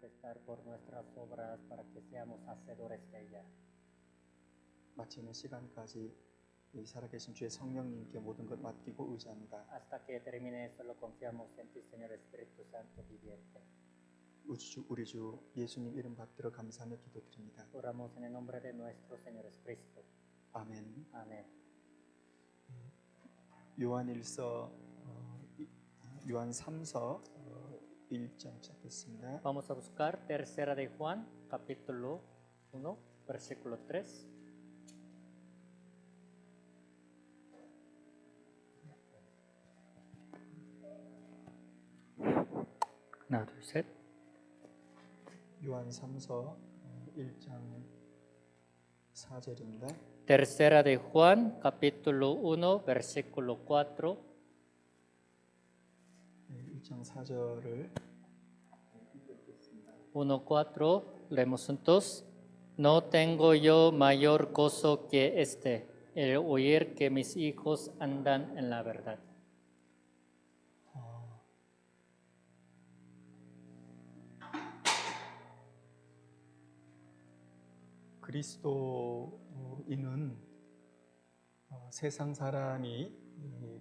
manifestar por nuestras obras para que seamos hacedores de ella. 마치는 시간까지 이 살아계신 주의 성령님께 모든 것 맡기고 의지합니다. Hasta que termine esto lo confiamos en ti, Señor Espíritu Santo viviente. 우주 우리 주 예수님 이름 받들어 감사하며 기도드립니다. Oramos en el nombre de nuestro Señor Jesucristo. 아멘. Amén. 요한일서 요한 3서 1장 찾겠습니다. Vamos a buscar Tercera de Juan, capítulo 1, versículo 3. 하나, 둘, 셋. 요한 3서 1장 4절입니다. Tercera de Juan, capítulo 1, versículo 4. 1장 4절을 1:4 leemos juntos. No tengo yo mayor gozo que este, el oír que mis hijos andan en la verdad. 그리스도인은 세상 사람이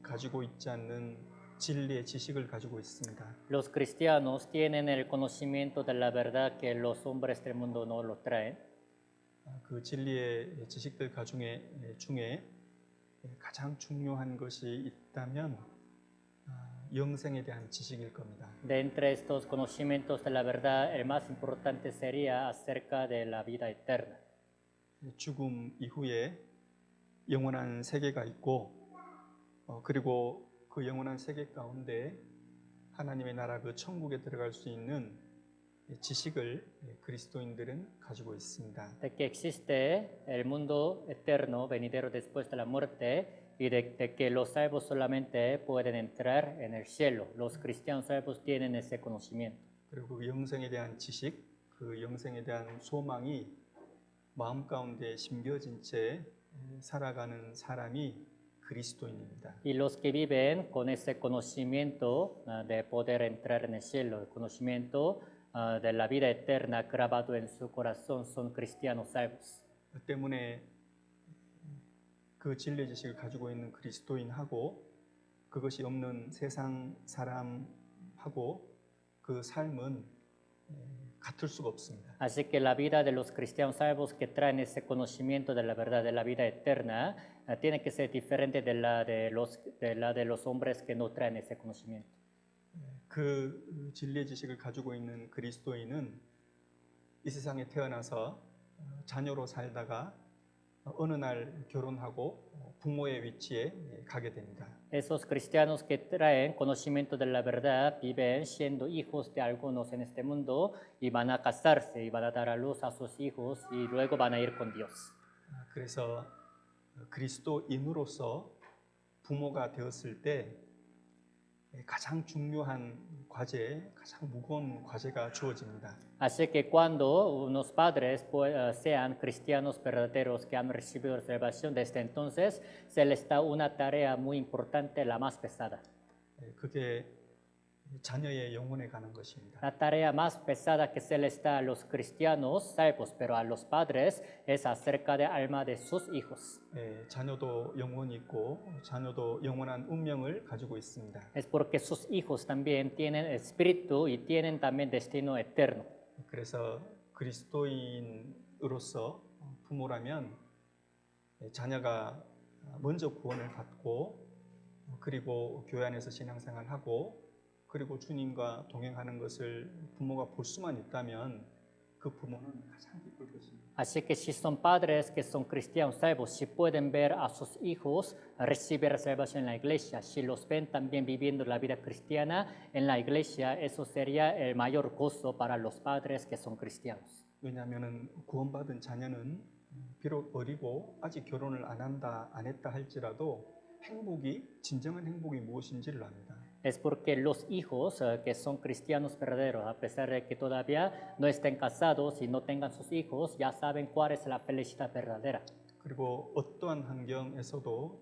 가지고 있지 않는 진리의 지식을 가지고 있습니다. Los cristianos tienen el conocimiento de la verdad que los hombres del mundo no lo traen. 그 진리의 지식들 중에 가장 중요한 것이 있다면 영생에 대한 지식일 겁니다. De entre estos conocimientos de la verdad, el más importante sería acerca de la vida eterna. 죽음 이후에 영원한 세계가 있고 그리고 그 영원한 세계 가운데 하나님의 나라 그 천국에 들어갈 수 있는 지식을 그리스도인들은 가지고 있습니다. De que existe el mundo eterno venidero después de la muerte y de que los salvos solamente pueden entrar en el cielo. Los cristianos salvos tienen ese conocimiento. 그리고 그 영생에 대한 지식, 그 영생에 대한 소망이 마음 가운데 심겨진 채 살아가는 사람이 그리스도인입니다. Y los que viven con ese conocimiento de poder entrar en el cielo, el conocimiento de la vida eterna grabado en su corazón son cristianos salvos. 때문에 그 진리 지식을 가지고 있는 그리스도인하고 그것이 없는 세상 사람하고 그 삶은 같을 수가 없습니다. Así que la vida de los cristianos salvos que traen ese conocimiento de la verdad de la vida eterna tiene que ser diferente de la de los hombres que no traen ese conocimiento. 그 진리의 지식을 가지고 있는 그리스도인은 이 세상에 태어나서 자녀로 살다가 어느 날 결혼하고 부모의 위치에 가게 됩니다. Esos cristianos que traen conocimiento de la verdad viven siendo hijos de algunos en este mundo y van a casarse y van a dar a luz a sus hijos y luego van a ir con Dios. 그래서 그리스도인으로서 부모가 되었을 때 가장 중요한 과제, 가장 무거운 과제가 주어집니다. Así que cuando unos padres sean cristianos verdaderos que han recibido la salvación, desde entonces se les da una tarea muy importante, la más pesada. 그게 자녀의 영혼에 가는 것입니다. La tarea más pesada que se les da a los cristianos salvos, pero a los padres es acerca del alma de sus hijos. 자녀도 영혼이 있고 자녀도 영원한 운명을 가지고 있습니다. Es porque sus hijos también tienen espíritu y tienen también destino eterno. 그래서 그리스도인으로서 부모라면 자녀가 먼저 구원을 받고 그리고 교회 안에서 신앙생활하고 그리고 주님과 동행하는 것을 부모가 볼 수만 있다면 그 부모는 가장 기쁠 것입니다. Así que si son padres que son cristianos salvos, si pueden ver a sus hijos recibir salvación en la iglesia, si los ven también viviendo la vida cristiana en la iglesia, eso sería el mayor gozo para los padres que son cristianos. 왜냐하면 구원받은 자녀는 비록 어리고 아직 결혼을 안 했다 할지라도 진정한 행복이 무엇인지를 압니다. Es porque los hijos que son cristianos verdaderos, a pesar de que todavía no estén casados y no tengan sus hijos, ya saben cuál es la felicidad verdadera. 그리고 어떠한 환경에서도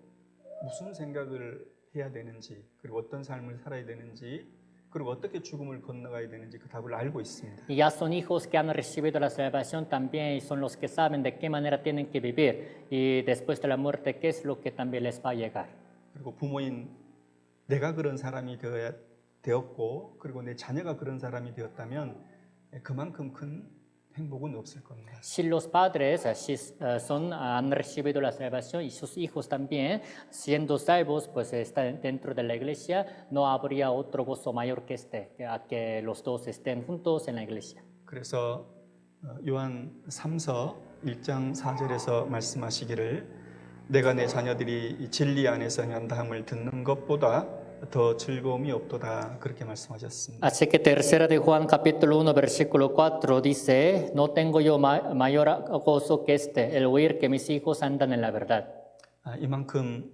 무슨 생각을 해야 되는지, 그리고 어떤 삶을 살아야 되는지 그리고 어떻게 죽음을 건너가야 되는지 그 답을 알고 있습니다. Y ya son hijos que han recibido la salvación también y son los que saben de qué manera tienen que vivir y después de la muerte qué es lo que también les va a llegar. 그리고 부모인 내가 그런 사람이 되었고 그리고 내 자녀가 그런 사람이 되었다면 그만큼 큰 행복은 없을 겁니다. Si los padres han recibido la salvación y sus hijos también, siendo salvos, pues están dentro de la iglesia, no habría otro gozo mayor que a que los dos estén juntos en la iglesia. 그래서 요한 3서 1장 4절에서 말씀하시기를 내가 내 자녀들이 이 진리 안에서 연다함을 듣는 것보다 더 즐거움이 없도다 그렇게 말씀하셨습니다. Así que tercera de Juan capítulo 1 versículo 4 dice, no tengo yo mayor gozo que el oír que mis hijos andan en la verdad. 이만큼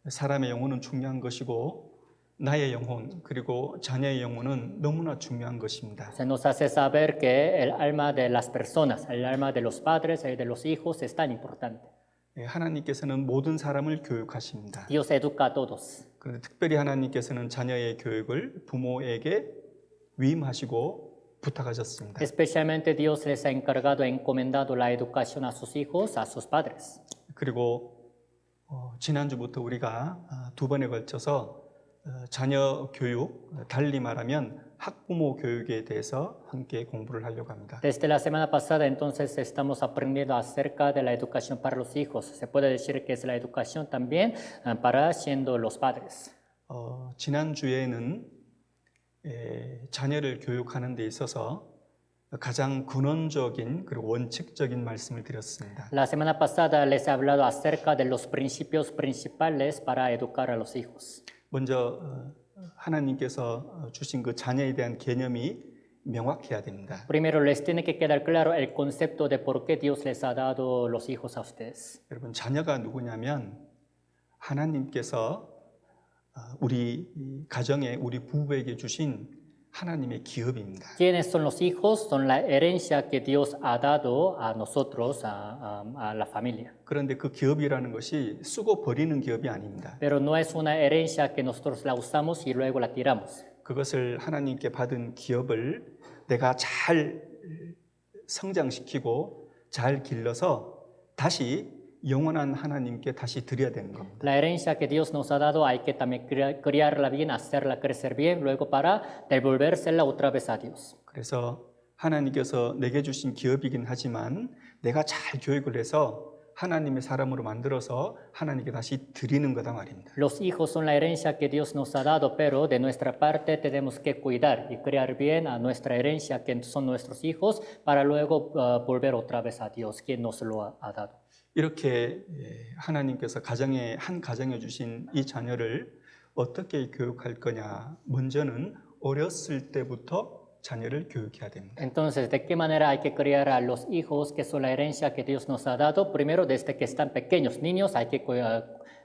사람의 영혼은 중요한 것이고 나의 영혼 그리고 자녀의 영혼은 너무나 중요한 것입니다. Se nos hace saber que el alma de las personas, el alma de los padres y de los hijos es tan importante. 하나님께서는 모든 사람을 교육하십니다. Dios educa a todos. 그런데 특별히 하나님께서는 자녀의 교육을 부모에게 위임하시고 부탁하셨습니다. Especialmente Dios les ha encargado, encomendado la educación a sus hijos, a sus padres. 그리고 지난주부터 우리가 두 번에 걸쳐서 자녀 교육, 달리 말하면 학부모 교육에 대해서 함께 공부를 하려고 합니다. Desde la semana pasada entonces estamos aprendiendo acerca de la educación para los hijos. Se puede decir que es la educación también para siendo los padres. 지난주에는 자녀를 교육하는 데 있어서 가장 근원적인 그리고 원칙적인 말씀을 드렸습니다. La semana pasada les he hablado acerca de los principios principales para educar a los hijos. 먼저 하나님께서 주신 그 자녀에 대한 개념이 명확해야 됩니다. Primero les tiene que quedar claro el concepto de por qué Dios les ha dado los hijos a ustedes. 여러분 자녀가 누구냐면 하나님께서 우리 가정에 우리 부부에게 주신 하나님의 기업입니다. ¿Quiénes son los hijos? Son la herencia que Dios ha dado a nosotros, a la familia. 그런데 그 기업이라는 것이 쓰고 버리는 기업이 아닙니다. Pero no es una herencia que nosotros la usamos y luego la tiramos. 그것을 하나님께 받은 기업을 내가 잘 성장시키고 잘 길러서 다시 영원한 하나님께 다시 드려야 되는 겁니다. La herencia que Dios nos ha dado hay que también criarla bien, hacerla crecer bien, luego para devolvérsela otra vez a Dios. 그래서 하나님께서 내게 주신 기업이긴 하지만 내가 잘 교육을 해서 하나님의 사람으로 만들어서 하나님께 다시 드리는 거다 말입니다. Los hijos son la herencia que Dios nos ha dado, pero de nuestra parte tenemos que cuidar y criar bien a nuestra herencia, que son nuestros hijos, para luego volver otra vez a Dios, quien nos lo ha dado. 이렇게 하나님께서 한 가정에 주신 이 자녀를 어떻게 교육할 거냐? 먼저는 어렸을 때부터 자녀를 교육해야 됩니다. Entonces, ¿de qué manera hay que criar a los hijos, que son la herencia que Dios nos ha dado? Primero, desde que están pequeños, niños, hay que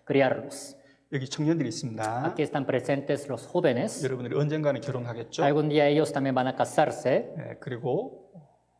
criarlos. 여기 청년들이 있습니다. Aquí están presentes los jóvenes. 여러분들이 언젠가는 결혼하겠죠? Algún día ellos también van a casarse. 그리고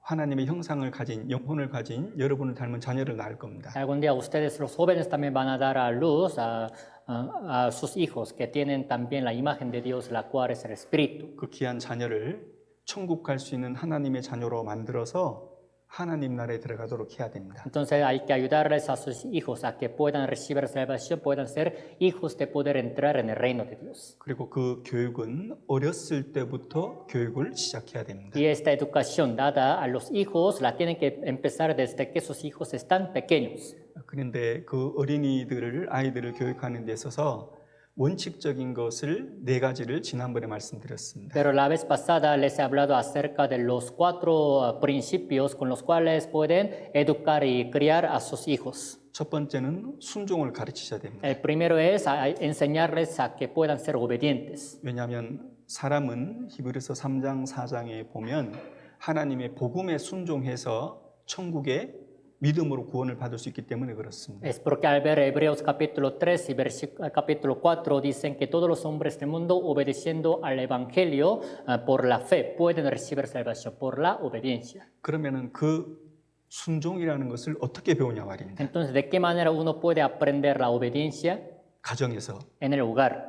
하나님의 형상을 가진 영혼을 가진 여러분을 닮은 자녀를 낳을 겁니다. Algún día ustedes, los jóvenes, también van a dar a luz a sus hijos que tienen también la imagen de Dios, la cual es el Espíritu. 그 귀한 자녀를 천국 갈 수 있는 하나님의 자녀로 만들어서 하나님 나라에 들어가도록 해야 됩니다. Entonces hay que ayudarles a sus hijos a que puedan recibir salvación, puedan ser hijos de poder entrar en el reino de Dios. 그리고 그 교육은 어렸을 때부터 교육을 시작해야 됩니다. Y esta educación dada a los hijos la tienen que empezar desde que sus hijos están pequeños. 그런데 그 아이들을 교육하는 데 있어서 원칙적인 것을 4가지를 지난번에 말씀드렸습니다. Pero la vez pasada les he hablado acerca de los 4 principios con los cuales pueden educar y criar a sus hijos. 첫 번째는 순종을 가르치셔야 됩니다. El primero es enseñarles a que puedan ser obedientes. 왜냐하면 사람은 히브리서 3장 4장에 보면 하나님의 복음에 순종해서 천국에 믿음으로 구원을 받을 수 있기 때문에 그렇습니다. Es porque al ver Hebreos capítulo 3 y capítulo 4 dicen que todos los hombres del mundo obedeciendo al evangelio por la fe pueden recibir salvación por la obediencia. 그러면은 그 순종이라는 것을 어떻게 배우냐 말입니다. Entonces, ¿de qué manera uno puede aprender la obediencia? 가정에서. En el hogar.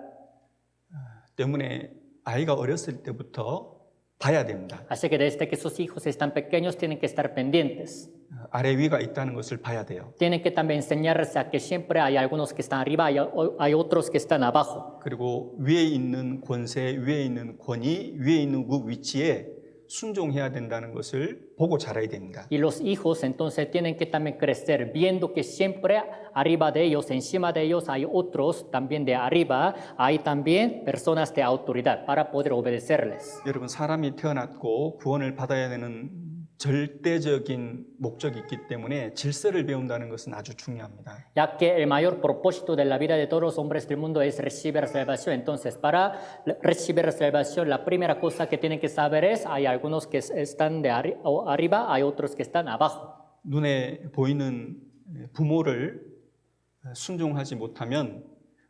때문에 아이가 어렸을 때부터 봐야 됩니다. Así que desde que sus hijos están pequeños tienen que estar pendientes. 아래 위가 있다는 것을 봐야 돼요. Tienen que también enseñarles a que siempre hay algunos que están arriba y hay otros que están abajo. 그리고 위에 있는 권세, 위에 있는 권위, 위에 있는 그 위치에 순종해야 된다는 것을 보고 자라야 됩니다. Y los hijos entonces tienen que también crecer viendo que siempre arriba de ellos, encima de ellos hay otros también de arriba, hay también personas de autoridad para poder obedecerles. 여러분 사람이 태어났고 구원을 받아야 되는 절대적인 목적이 있기 때문에 질서를 배운다는 것은 아주 중요합니다. Ya que el mayor propósito de la vida de todos los hombres del mundo es recibir salvación, entonces para recibir salvación la primera cosa que tienen que saber es hay algunos que están de arriba, hay otros que están abajo. 눈에 보이는 부모를 순종하지 못하면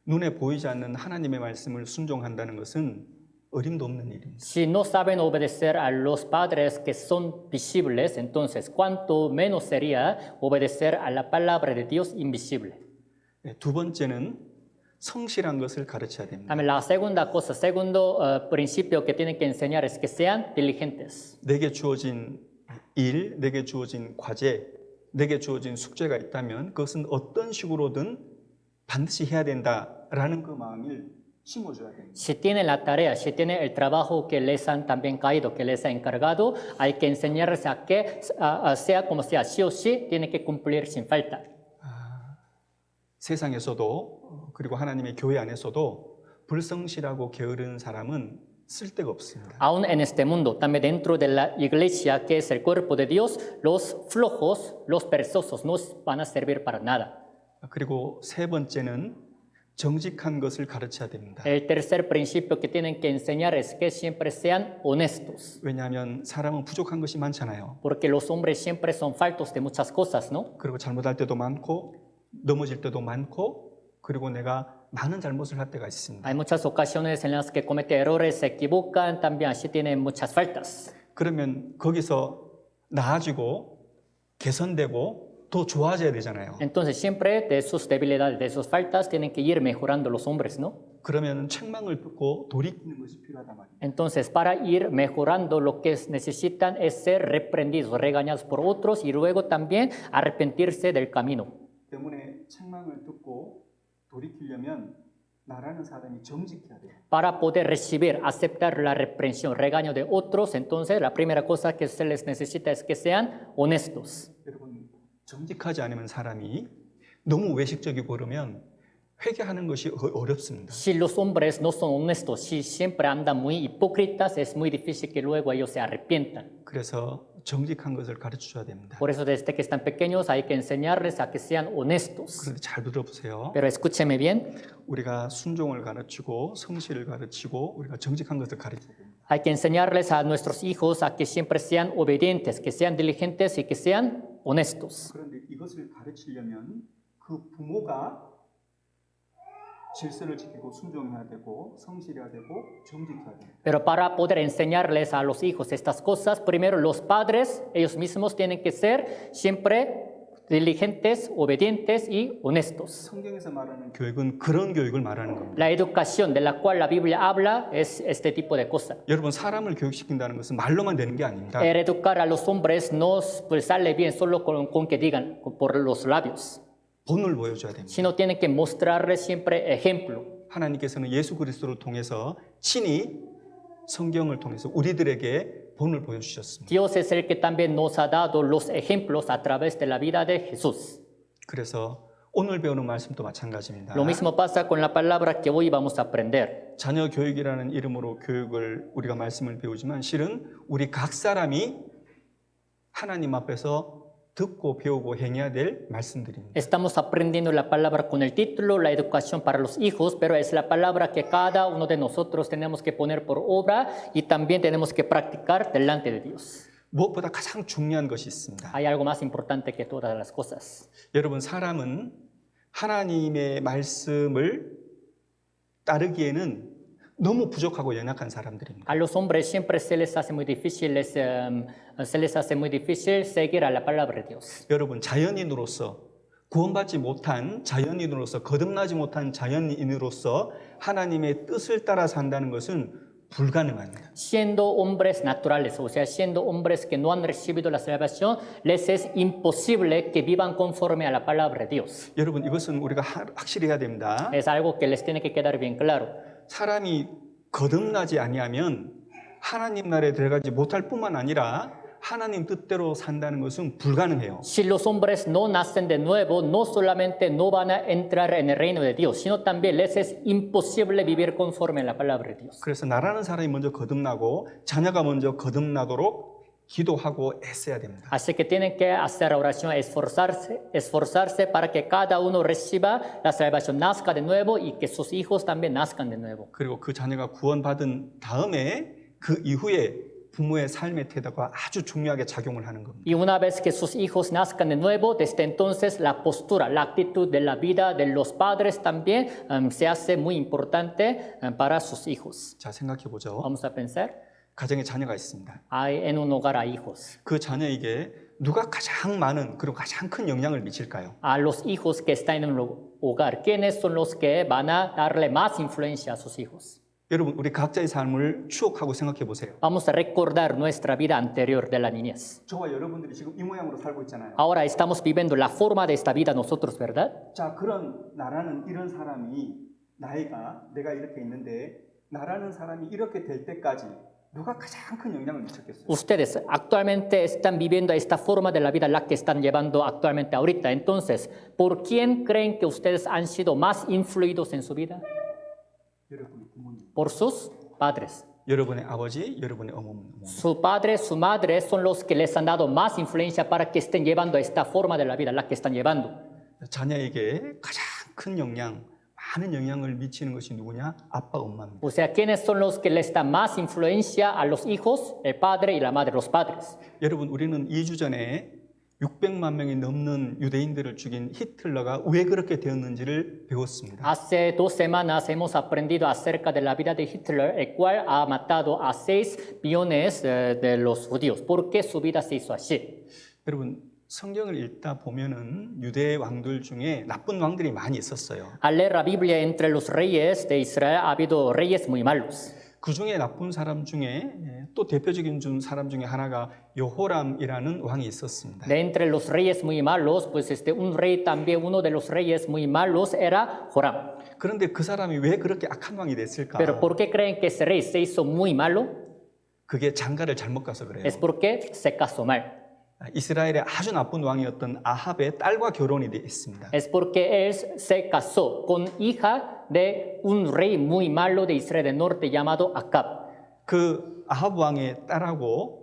눈에 보이지 않는 하나님의 말씀을 순종한다는 것은 어림도 없는 일입니다. Si no saben obedecer a los padres que son visibles, entonces cuánto menos sería obedecer a la palabra de Dios invisible. 두 번째는 성실한 것을 가르쳐야 됩니다. También la segunda cosa, segundo principio que tienen que enseñar es que sean diligentes. 내게 주어진 일, 내게 주어진 과제, 내게 주어진 숙제가 있다면 그것은 어떤 식으로든 반드시 해야 된다라는 그 마음을 심어줘야 됩니다. Si tienen la tarea, si tienen el trabajo que les han también caído, que les ha encargado, hay que enseñarles a que, sea como sea, sí o sí, tienen que cumplir sin falta. 세상에서도 그리고 하나님의 교회 안에서도 불성실하고 게으른 사람은 쓸데가 없습니다. Aún en este mundo, también dentro de la iglesia, que es el cuerpo de Dios, los flojos, los perezosos, no van a servir para nada. 그리고 세 번째는 정직한 것을 가르쳐야 됩니다. El tercer principio que tienen que enseñar es que siempre sean honestos, 왜냐하면 사람은 부족한 것이 많잖아요. porque los hombres siempre son faltos de muchas cosas, ¿no? 그리고 잘못할 때도 많고 넘어질 때도 많고 그리고 내가 많은 잘못을 할 때가 있습니다. Hay muchas ocasiones en las que cometen errores, se equivocan, también así tienen muchas faltas. 그러면 거기서 나아지고 개선되고 더 좋아져야 되잖아요. Entonces siempre de sus debilidades, de sus faltas, tienen que ir mejorando los hombres, ¿no? 그러면 책망을 듣고 돌이키는 것이 필요하단 말이에요. Entonces para ir mejorando lo que necesitan es ser reprendidos, regañados por otros y luego también arrepentirse del camino. 때문에 책망을 듣고 돌이키려면 나라는 사람이 정직해야 돼요. Para poder recibir, aceptar la reprensión, regaño de otros, entonces la primera cosa que se les necesita es que sean honestos. 여러분 정직하지 않으면 사람이 너무 외식적이고 그러면 회개하는 것이 어렵습니다. Si los hombres no son honestos, si siempre andan muy hipócritas, es muy difícil que luego ellos se arrepientan. 그래서 정직한 것을 가르쳐 줘야 됩니다. Por eso desde que están pequeños hay que enseñarles a que sean honestos. 그런데 잘 들어보세요. Pero escúcheme bien, 우리가 순종을 가르치고 성실을 가르치고 우리가 정직한 것을 가르쳐야 됩니다. hay que enseñarles a nuestros hijos a que siempre sean obedientes, que sean diligentes y que sean honestos. 그런데 이것을 가르치려면 그 부모가 질서를 지키고 순종해야 되고 성실해야 되고 정직해야 됩니다. Pero para poder enseñarles a los hijos estas cosas, primero los padres, ellos mismos tienen que ser siempre diligentes, obedientes y honestos. 성경에서 말하는 교육은 그런 교육을 말하는 겁니다. La educación de la cual la Biblia habla es este tipo de cosas. 여러분 사람을 교육시킨다는 것은 말로만 되는 게 아닙니다. El educar a los hombres no pues, sale bien solo con que digan por los labios, 본을 보여줘야 됩니다. sino tienen que mostrarles siempre ejemplo. 하나님께서는 예수 그리스도를 통해서 친히 성경을 통해서 우리들에게 본을 보여주셨습니다. Dios es el que también nos ha dado los ejemplos a través de la vida de Jesús. 그래서 오늘 배우는 말씀도 마찬가지입니다. Lo mismo pasa con la palabra que hoy vamos a aprender. 자녀 교육이라는 이름으로 교육을 우리가 말씀을 배우지만 실은 우리 각 사람이 하나님 앞에서 듣고 배우고 행해야 될 말씀들입니다. Estamos aprendiendo la palabra con el título, la educación para los hijos, pero es la palabra que cada uno de nosotros tenemos que poner por obra y también tenemos que practicar delante de Dios. 무엇보다 가장 중요한 것이 있습니다. Hay algo más importante que todas las cosas. 여러분 사람은 하나님의 말씀을 따르기에는 너무 부족하고 연약한 사람들입니다. A los hombres siempre se les hace muy difícil, seguir a la palabra de Dios. 여러분 자연인으로서 구원받지 못한 자연인으로서 거듭나지 못한 자연인으로서 하나님의 뜻을 따라 산다는 것은 불가능합니다. Siendo hombres naturales, o sea, siendo hombres que no han recibido la salvación, les es imposible que vivan conforme a la palabra de Dios. 여러분 이것은 우리가 확실히 해야 됩니다. Es algo que les tiene que quedar bien claro. 사람이 거듭나지 아니하면 하나님 나라에 들어가지 못할 뿐만 아니라 하나님 뜻대로 산다는 것은 불가능해요. Si los hombres no nacen de nuevo, no solamente no van a entrar en el reino de Dios, sino también les es imposible vivir conforme a la palabra de Dios. 그래서 나라는 사람이 먼저 거듭나고 자녀가 먼저 거듭나도록 기도하고 애써야 됩니다. Así que tienen que hacer oración, esforzarse para que cada uno reciba la salvación, nazca de nuevo y que sus hijos también nazcan de nuevo. 그리고 그 자녀가 구원받은 다음에 그 이후에 부모의 삶의 태도가 아주 중요하게 작용을 하는 겁니다. Y una vez que sus hijos nazcan de nuevo, desde entonces la postura, la actitud de la vida de los padres también se hace muy importante para sus hijos. 자, 생각해 보죠. Vamos a pensar, 가정에 자녀가 있습니다. hay en un hogar hay hijos. 그 자녀에게 누가 가장 많은 그리고 가장 큰 영향을 미칠까요? A los hijos que están en un hogar, ¿quiénes son los que van a darle más influencia a sus hijos? 여러분 우리 각자의 삶을 추억하고 생각해 보세요. Vamos a recordar nuestra vida anterior de la niñez. 저와 여러분들이 지금 이 모양으로 살고 있잖아요. Ahora estamos viviendo la forma de esta vida nosotros, ¿verdad? 자, 그런 나라는 이런 사람이 내가 이렇게 있는데 나라는 사람이 이렇게 될 때까지 누가 가장 큰 영향을 미쳤겠어요? Ustedes actualmente están viviendo esta forma de la vida la que están llevando actualmente ahorita. Entonces, ¿por quién creen que ustedes han sido más influidos en su vida? 여러분의 부모님, Por sus padres. 여러분의 아버지, 여러분의 어머니. Su padre, su madre son los que les han dado más influencia para que estén llevando esta forma de la vida, la que están llevando. 자녀에게 가장 큰 영향, 많은 영향을 미치는 것이 누구냐? 아빠, 엄마입니다. O sea, ¿quiénes son los que les dan más influencia a los hijos? El padre y la madre, los padres. 여러분, 우리는 2주 전에 600만 명이 넘는 유대인들을 죽인 히틀러가 왜 그렇게 되었는지를 배웠습니다. Hace 2 semanas hemos aprendido acerca de la vida de Hitler, el cual ha matado a 6 millones de los judíos. ¿Por qué su vida se hizo así? 여러분, 성경을 읽다 보면은 유대 왕들 중에 나쁜 왕들이 많이 있었어요. Al leer la Biblia entre los reyes de Israel ha habido reyes muy malos. 그 중에 나쁜 사람 중에 또 대표적인 사람 중에 하나가 여호람이라는 왕이 있었습니다. De entre los reyes muy malos, pues un rey también, uno de los reyes muy malos era Joram. 그런데 그 사람이 왜 그렇게 악한 왕이 됐을까? Pero ¿por qué creen que ese rey se hizo muy malo? 그게 장가를 잘못 가서 그래요. Es porque se casó mal. 이스라엘의 아주 나쁜 왕이었던 아합의 딸과 결혼이 돼 있습니다. Es porque él se casó con hija de un rey muy malo de Israel del norte llamado Acab. 그 아합 왕의 딸하고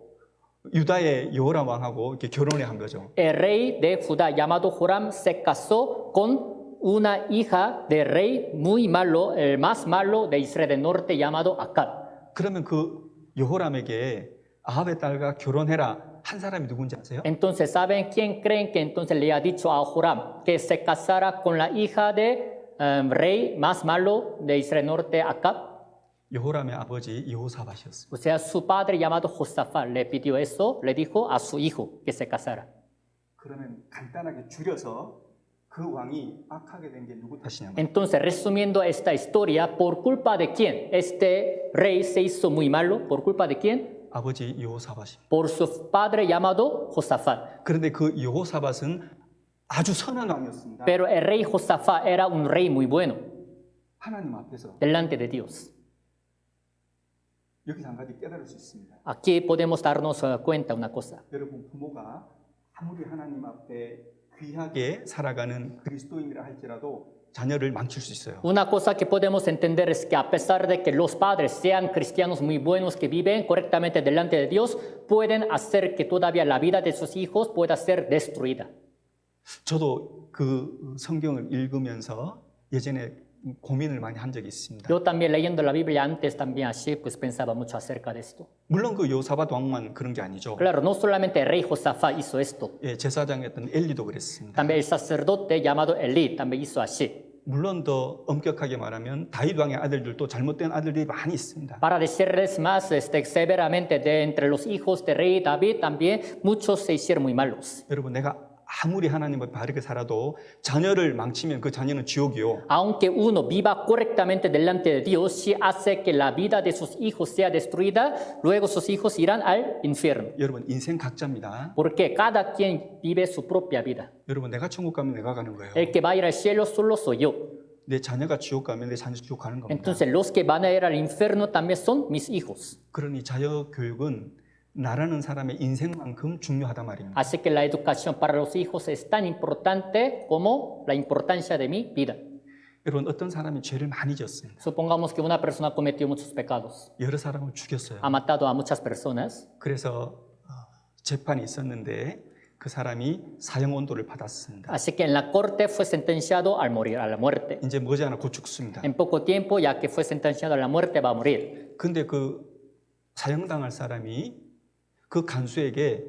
유다의 여호람 왕하고 이렇게 결혼을 한 거죠. El rey de Judá llamado Joram se casó con una hija del rey muy malo, el más malo de Israel del norte llamado Acab. 그러면 그 여호람에게 아합의 딸과 결혼해라 한 사람이 누군지 아세요? Entonces, ¿saben quién creen que entonces le ha dicho a Joram que se casara con la hija de rey más malo de Israel del norte, Acab? 여호람의 아버지 여호사밧이었습니다. O sea, su padre llamado Josafat le pidió eso, le dijo a su hijo que se casara. 그러면 간단하게 줄여서 그 왕이 악하게 된 게 누구 탓이냐면 Entonces, resumiendo esta historia, ¿por culpa de quién este rey se hizo muy malo? ¿Por culpa de quién? 아버지 여호사밧입니다. Por su padre llamado Josafat. 그런데 그 여호사밧은 아주 선한 왕이었습니다. Pero el rey Josafat era un rey muy bueno 하나님 앞에서 delante de Dios. 여기서 한 가지 깨달을 수 있습니다. Aquí podemos darnos cuenta una cosa. 여러분 부모가 아무리 하나님 앞에 귀하게 살아가는 그리스도인이라 할지라도 자녀를 망칠 수 있어요. Una cosa que podemos entender es que a pesar de que los padres sean cristianos muy buenos que viven correctamente delante de Dios, pueden hacer que todavía la vida de sus hijos pueda ser destruida. 저도 그 성경을 읽으면서 예전에 고민을 많이 한 적이 있습니다. Yo también leyendo la Biblia antes también así, pues pensaba mucho acerca de esto. 물론 그 여호사밧 왕만 그런 게 아니죠. Claro, no solamente el rey Josafat hizo esto, 예, 제사장이었던 엘리도 그랬습니다. también el sacerdote llamado Elí también hizo así. 물론 더 엄격하게 말하면 다윗 왕의 아들들도 잘못된 아들들이 많이 있습니다. Para decirles más severamente, de entre los hijos de rey David también muchos se hicieron muy malos. 여러분 내가 아무리 하나님을 바르게 살아도 자녀를 망치면 그 자녀는 지옥이요. Aunque uno viva correctamente delante de Dios, si hace que la vida de sus hijos sea destruida, luego sus hijos irán al infierno. 여러분 인생 각자입니다. Porque cada quien vive su propia vida. 여러분 내가 천국 가면 내가 가는 거예요. El que va a ir al cielo solo soy yo. 내 자녀가 지옥 가면 내 자녀 지옥 가는 겁니다. Entonces los que van a ir al infierno también son mis hijos. 그러니 자녀 교육은 나라는 사람의 인생만큼 중요하단 말입니다. Así que la educación para los hijos es tan importante como la importancia de mi vida. 여러분 어떤 사람이 죄를 많이 지었습니다. Supongamos que una persona cometió muchos pecados, 여러 사람을 죽였어요. ha matado a muchas personas. 그래서 재판이 있었는데 그 사람이 사형 온도를 받았습니다. Así que en la corte fue sentenciado al morir, a la muerte. 이제 머지않아 곧 죽습니다. En poco tiempo, ya que fue sentenciado a la muerte, va a morir. 근데 그 사형당할 사람이 그 간수에게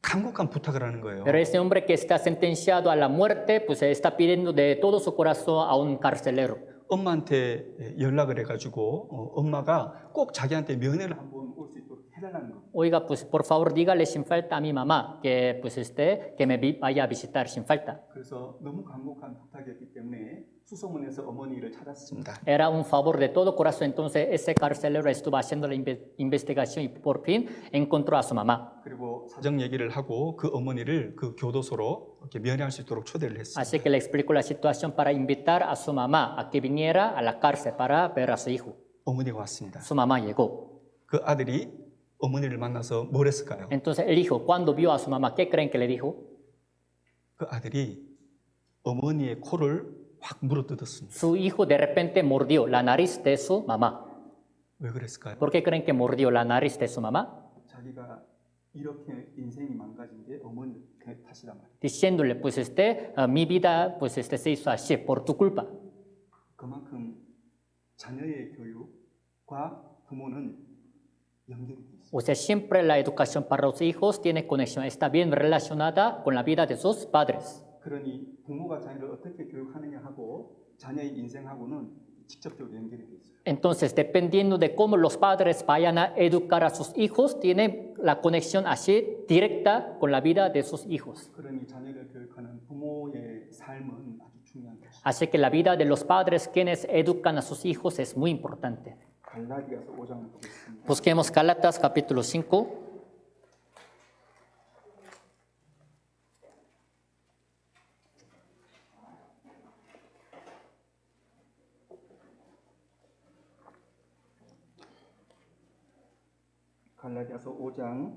간곡한 부탁을 하는 거예요. Pero ese hombre que está sentenciado a la muerte, pues está pidiendo de todo su corazón a un carcelero. 엄마한테 연락을 해가지고 엄마가 꼭 자기한테 면회를 한번 올 수 있도록 해달라는 거예요. Oiga, pues por favor dígale sin falta a mi mamá que pues que me vaya a visitar sin falta. 그래서 너무 간곡한 부탁이었기 때문에 수소문해서 어머니를 찾았습니다. Era un favor de todo corazón, entonces ese carcelero estuvo haciendo la investigación y por fin encontró a su mamá. 그리고 사정 얘기를 하고 그 어머니를 그 교도소로 이렇게 면회할 수 있도록 초대를 했습니다. Así que le explicó la situación para invitar a su mamá a que viniera a la cárcel para ver a su hijo. 어머니가 왔습니다. Su mamá llegó. 그 아들이 어머니를 만나서 뭘 했을까요? Entonces el hijo, cuando vio a su mamá, ¿qué creen que le dijo? 그 아들이 어머니의 코를 확 물어뜯었습니다. Su hijo de repente mordió la nariz de su mamá. 왜 그랬을까요? ¿Por qué creen que mordió la nariz de su mamá? 자기가 이렇게 인생이 망가진 게 어머니 탓이란 말이에요. Diciéndole, pues mi vida pues se hizo así por tu culpa. 그만큼 자녀의 교육과 부모는 연결이 돼 있어요. O sea, siempre la educación para los hijos tiene conexión, está bien relacionada con la vida de sus padres. 그러니 부모가 자녀를 어떻게 교육하느냐 하고 자녀의 인생하고는 직접적으로 연결이 돼 있어요. Entonces, dependiendo de cómo los padres vayan a educar a sus hijos, tiene la conexión así directa con la vida de sus hijos. 그러니 자녀를 교육하는 부모의 삶은 아주 중요한 것이죠. Así que la vida de los padres quienes educan a sus hijos es muy importante. 갈라디아서 5장을 보겠습니다. Busquemos Gálatas capítulo 5. 갈라디아서 5장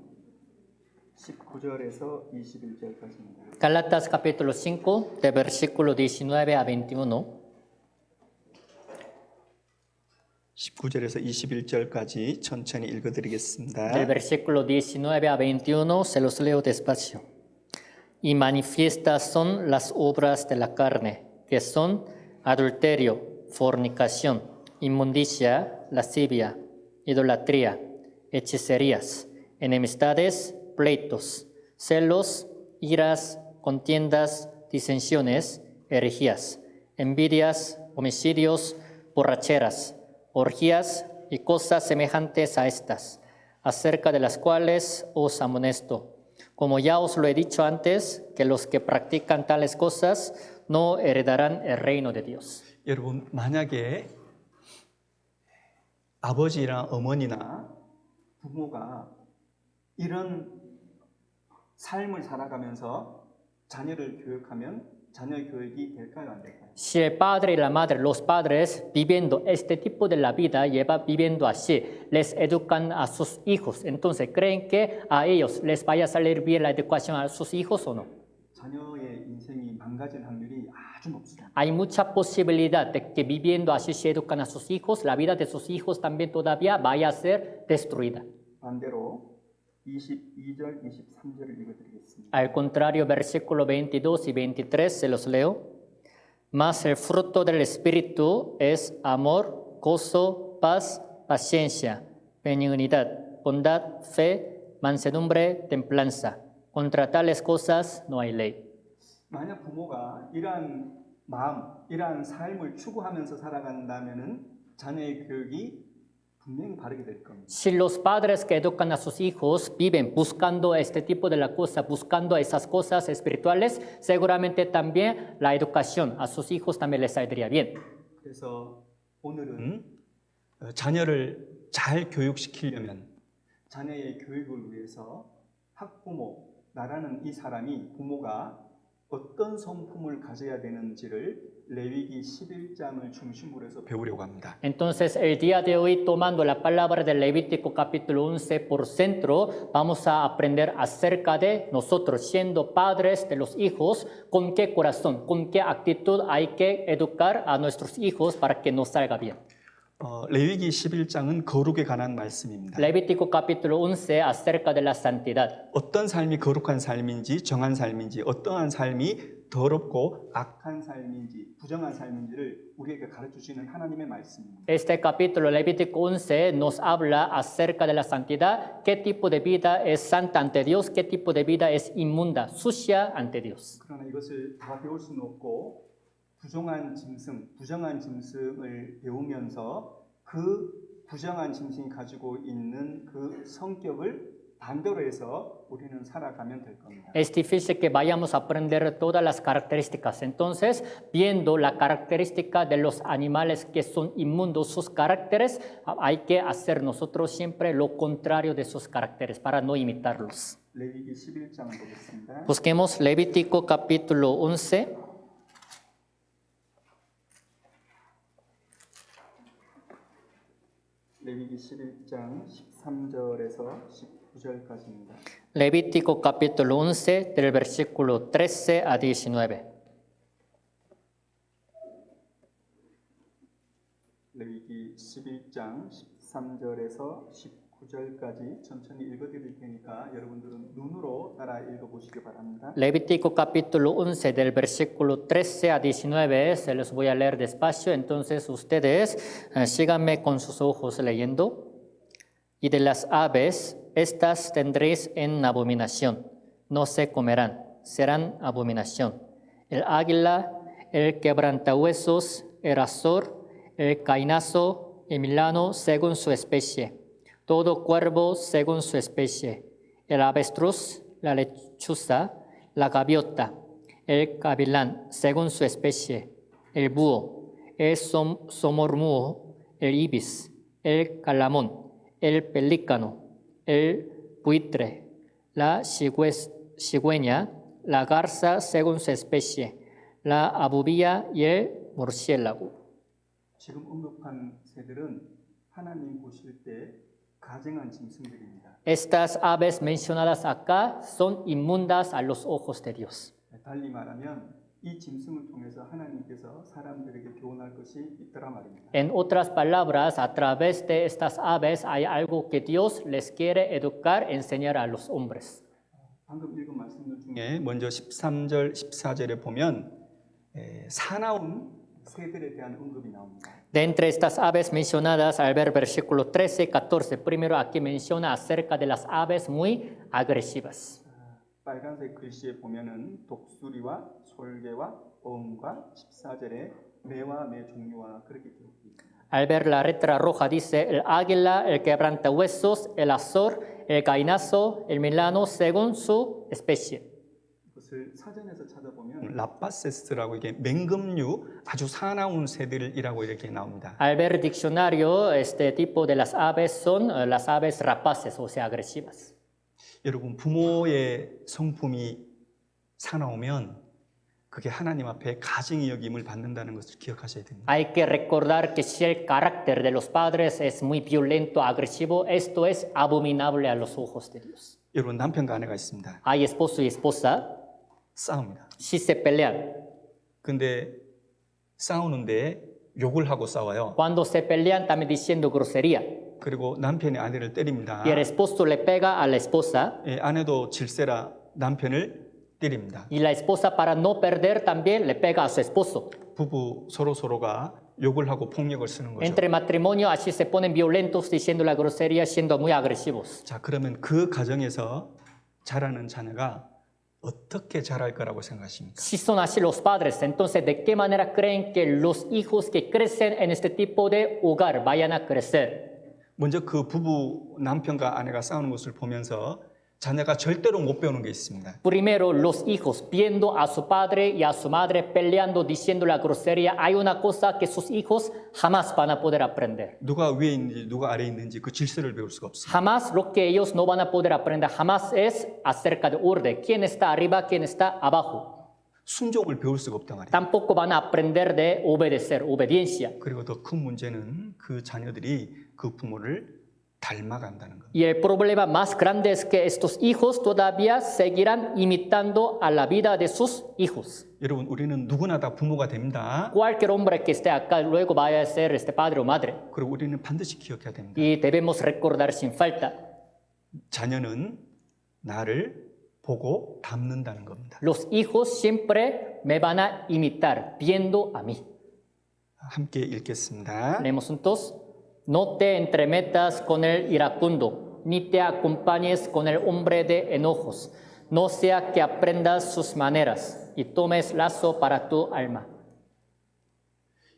19절에서 21절까지입니다. Gálatas capítulo 5, de versículo 19 a 21. 19절에서 21절까지 천천히 읽어드리겠습니다. Del versículo 19 a 21 se los leo despacio. Y manifiestas son las obras de la carne, que son adulterio, fornicación, inmundicia, lascivia, idolatría, hechicerías, enemistades, pleitos, celos, iras, contiendas, disensiones, herejías, envidias, homicidios, borracheras, orgías y cosas semejantes a estas, acerca de las cuales os amonesto, como ya os lo he dicho antes, que los que practican tales cosas no heredarán el reino de Dios. 여러분 만약에 아버지나 어머니나 부모가 이런 삶을 살아가면서 자녀를 교육하면 자녀 교육이 될까요, 안 될까요? Si el padre y la madre, los padres, viviendo este tipo de la vida, viviendo así, les educan a sus hijos, entonces, ¿creen que a ellos les vaya a salir bien la educación a sus hijos o no? 자녀의 인생이 망가질 확률이 아주 높습니다. Hay mucha posibilidad de que viviendo así se educan a sus hijos, la vida de sus hijos también todavía vaya a ser destruida. 반대로 22절, 23절을 읽어드리겠습니다. Al contrario, versículo 22 y 23 se los leo. Mas el fruto del Espíritu es amor, gozo, paz, paciencia, benignidad, bondad, fe, mansedumbre, templanza. Contra tales cosas no hay ley. 만약 부모가 이러한 마음, 이러한 삶을 추구하면서 살아간다면은 자녀의 교육이 분명히 바르게 될 겁니다. Si los padres que educan a sus hijos viven buscando este tipo de la cosa, buscando esas cosas espirituales, seguramente también la educación a sus hijos también les saldría bien. 그래서 오늘은 자녀를 잘 교육시키려면 자녀의 교육을 위해서 학부모, 나라는 이 사람이 부모가 어떤 성품을 가져야 되는지를 레위기 11장을 중심으로 해서 배우려고 합니다. Entonces, el día de hoy, tomando la palabra del Levítico capítulo 11 por centro, vamos a aprender acerca de nosotros, siendo padres de los hijos, con qué corazón, con qué actitud hay que educar a nuestros hijos para que nos salga bien. 레위기 11장은 거룩에 관한 말씀입니다. Levítico capítulo 11 acerca de la santidad. 어떤 삶이 거룩한 삶인지 정한 삶인지 어떠한 삶이 더럽고 악한 삶인지 부정한 삶인지를 우리에게 가르쳐주시는 하나님의 말씀입니다. Este capítulo Levítico 11 nos habla acerca de la santidad, qué tipo de vida es santa ante Dios, qué tipo de vida es inmunda, sucia ante Dios. 그러나 이것을 다 배울 수는 없고 부정한 짐승을 배우면서 그 부정한 짐승이 가지고 있는 그 성격을 반대로 해서 우리는 살아가면 될 겁니다. Es difícil que vayamos a aprender todas las características. Entonces, viendo la característica de los animales que son inmundos, sus caracteres, hay que hacer nosotros siempre lo contrario de sus caracteres para no imitarlos. 레위기 11장을 보겠습니다. Busquemos Levítico capítulo 11. 레위기 11장 13절에서 19절까지입니다. Levítico capítulo 11 del versículo 13 a 19. 레위기 11장 13절에서 19절까지 천천히 읽어드릴 테니까 여러분들은 눈으로 따라 읽어보시기 바랍니다. Levítico capítulo 11 del versículo 13 a 19, se los voy a leer despacio, entonces ustedes síganme con sus ojos leyendo. Y de las aves, estas tendréis en abominación, no se comerán, serán abominación. El águila, el quebrantahuesos, el azor, el cainazo, el milano, según su especie. Todo cuervo según su especie, el avestruz, la lechuza, la gaviota, el gavilán según su especie, el búho, el somormuo, el ibis, el calamón, el pelícano, el buitre, la cigüeña, la garza según su especie, la abubía y el murciélago. 지금 언급한 새들은 하나님 보실 때 가증한 짐승들입니다. Estas aves mencionadas acá son inmundas a los ojos de Dios. 달리 말하면 이 짐승을 통해서 하나님께서 사람들에게 교훈할 것이 있더라 말입니다. En otras palabras, a través de estas aves hay algo que Dios les quiere educar, enseñar a los hombres. 방금 읽은 말씀들 중에 먼저 13절, 14절에 보면 사나운 새들에 대한 언급이 나옵니다. De entre estas aves mencionadas, al ver versículo 13 y 14, primero aquí menciona acerca de las aves muy agresivas. 빨간색 글씨에 보면은 독수리와 솔개와 어음과 14절에 매와 매 종류와 그렇게 기록되어 있습니다. Al ver la letra roja dice el águila, el quebrantahuesos, el azor, el gainazo, el milano, según su especie. 이것을 사전에서 찾아보면 라파세스라고 이게 맹금류 아주 사나운 새들이라고 이렇게 나옵니다. Al ver diccionario, este tipo de las aves son las aves rapaces, o sea, agresivas. 여러분 부모의 성품이 사나우면 그게 하나님 앞에 가증히 여김을 받는다는 것을 기억하셔야 됩니다. Hay que recordar que si el carácter de los padres es muy violento, agresivo, esto es abominable a los ojos de Dios. 여러분 남편과 아내가 있습니다. Hay esposo y esposa, 싸웁니다. si se pelean. 근데 싸우는데 욕을 하고 싸워요. Cuando se pelean también diciendo grosería. 그리고 남편이 아내를 때립니다. Y el esposo le pega a la esposa. 아내도 질세라 남편을 때립니다. Y la esposa para no perder también le pega a su esposo. 부부 서로가 욕을 하고 폭력을 쓰는 거죠. Entre matrimonio así se ponen violentos diciendo la grosería, siendo muy agresivos. 자, 그러면 그 가정에서 자라는 자녀가 어떻게 자랄 거라고 생각하십니까? Si son así los padres, entonces ¿de qué manera creen que los hijos que crecen en este tipo de hogar vayan a crecer? 먼저 그 부부 남편과 아내가 싸우는 것을 보면서 자녀가 절대로 못 배우는 게 있습니다. Primero, los hijos viendo a su padre y a su madre peleando, diciendo la grosería, hay una cosa que sus hijos jamás van a poder aprender. 누가 위에 있는지 누가 아래에 있는지 그 질서를 배울 수가 없습니다. Jamás lo que ellos no van a poder aprender, jamás es acerca de orden. ¿Quién está arriba, quién está abajo? 순종을 배울 수가 없단 말이에요. Tampoco van a aprender de obedecer, obediencia. 그리고 더 큰 문제는 그 자녀들이 그 부모를 닮아간다는 것. Y el problema más grande es que estos hijos todavía seguirán imitando a la vida de sus hijos. 여러분, 우리는 누구나 다 부모가 됩니다. Cualquier hombre que esté acá luego vaya a ser padre o madre. 그리고 우리는 반드시 기억해야 됩니다. Y debemos recordar sin falta. 자녀는 나를 보고 닮는다는 겁니다. Los hijos siempre me van a imitar viendo a mí. 함께 읽겠습니다. Leemos juntos. No te entremetas con el iracundo, ni te acompañes con el hombre de enojos. No sea que aprendas sus maneras y tomes lazo para tu alma.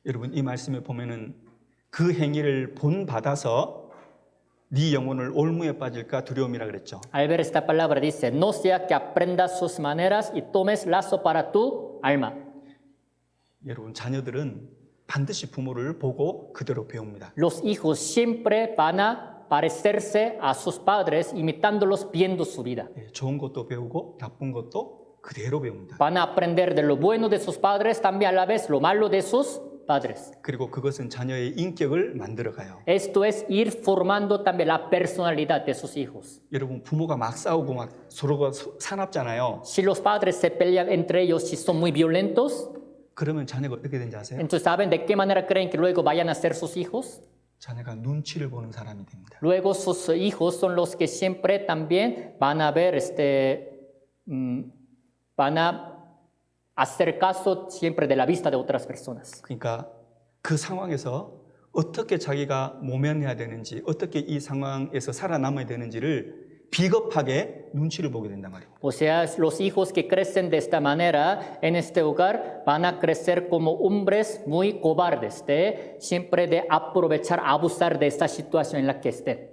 여러분, 이 말씀에 보면은 그 행위를 본받아서 네 영혼을 올무에 빠질까 두려움이라 그랬죠. Al ver esta palabra dice, no sea que aprendas sus maneras y tomes lazo para tu alma. 여러분, 자녀들은 반드시 부모를 보고 그대로 배웁니다. Los hijos siempre van a parecerse a sus padres imitándolos viendo su vida. 좋은 것도 배우고 나쁜 것도 그대로 배웁니다. Van a aprender de lo bueno de sus padres, también a la vez lo malo de sus padres. 그리고 그것은 자녀의 인격을 만들어가요. Esto es ir formando también la personalidad de sus hijos. 여러분, 부모가 막 싸우고 막 서로가 사납잖아요. Si los padres se pelean entre ellos, si son muy violentos, 그러면 자녀가 어떻게 되는지 아세요? entonces ¿saben de qué manera creen que luego vayan a ser sus hijos? 자녀가 눈치를 보는 사람이 됩니다. Luego sus hijos son los que siempre también van a ver, van a hacer caso siempre de la vista de otras personas. 그러니까 그 상황에서 어떻게 자기가 모면해야 되는지, 어떻게 이 상황에서 살아남아야 되는지를 비겁하게 눈치를 보게 된단 말이에요. O sea, los hijos que crecen de esta manera en este hogar van a crecer como hombres muy cobardes, siempre de aprovechar, abusar de esta situación en la que estén.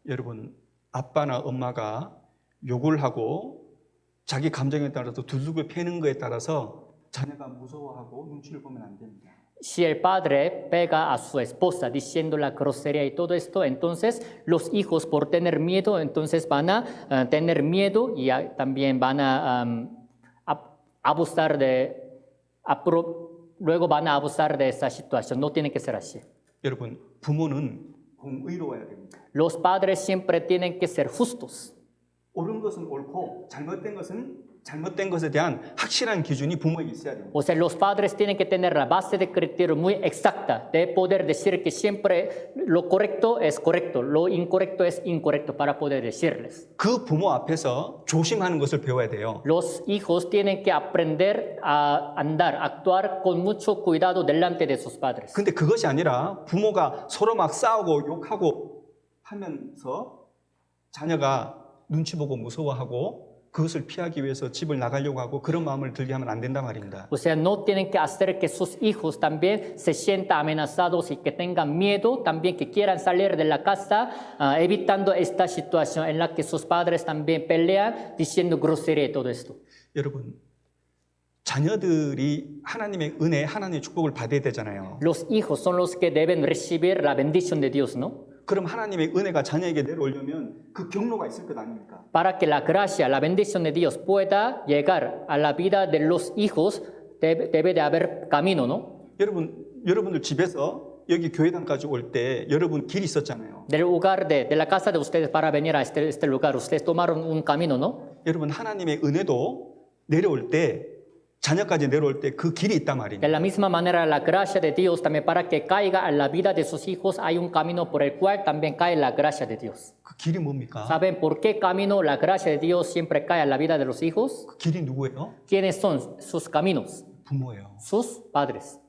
여러분, 아빠나 엄마가 욕을 하고 자기 감정에 따라서 두들겨 패는 거에 따라서 자녀가 무서워하고 눈치를 보면 안 됩니다. Si el padre pega a su esposa diciendo la grosería y todo esto, entonces los hijos por tener miedo, entonces van a tener miedo y también van a abusar luego van a abusar de esa situación. No tiene que ser así. 여러분, 부모는 공의로워야 됩니다. Los padres siempre tienen que ser justos. 옳은 것은 옳고 잘못된 것은 잘못된 것에 대한 확실한 기준이 부모에게 있어야 됩니다. O sea, los padres tienen que tener la base de criterio muy exacta de poder decir que siempre lo correcto es correcto, lo incorrecto es incorrecto para poder decirles. 그 부모 앞에서 조심하는 것을 배워야 돼요. Los hijos tienen que aprender a andar, actuar con mucho cuidado delante de sus padres. 근데 그것이 아니라 부모가 서로 막 싸우고 욕하고 하면서 자녀가 눈치 보고 무서워하고 그것을 피하기 위해서 집을 나가려고 하고 그런 마음을 들게 하면 안 된단 말입니다. O sea, no tienen que hacer que sus hijos también se sientan amenazados y que tengan miedo, también que quieran salir de la casa, evitando esta situación en la que sus padres también pelean, diciendo grosería y todo esto. 여러분, 자녀들이 하나님의 은혜, 하나님의 축복을 받아야 되잖아요. Los hijos son los que deben recibir la bendición de Dios, ¿no? 그럼 하나님의 은혜가 자녀에게 내려오려면 그 경로가 있을 것 아닙니까? Para que la gracia, la bendición de Dios pueda llegar a la vida de los hijos, debe de haber camino, ¿no? 여러분들 집에서 여기 교회당까지 올 때 여러분 길이 있었잖아요. Del lugar de la casa de ustedes para venir a este lugar, ustedes tomaron un camino, ¿no? 여러분, 하나님의 은혜도 내려올 때 자녀까지 내려올 때 그 길이 있단 말입니다. De la misma manera, la gracia de Dios también para que caiga a la vida de sus hijos hay un camino por el cual también cae la gracia de Dios. 그 길이 뭡니까? ¿Saben por qué camino la gracia de Dios siempre cae a la vida de los hijos? 그 길이 누구예요? ¿Quiénes son sus caminos? 부모예요. Sus padres.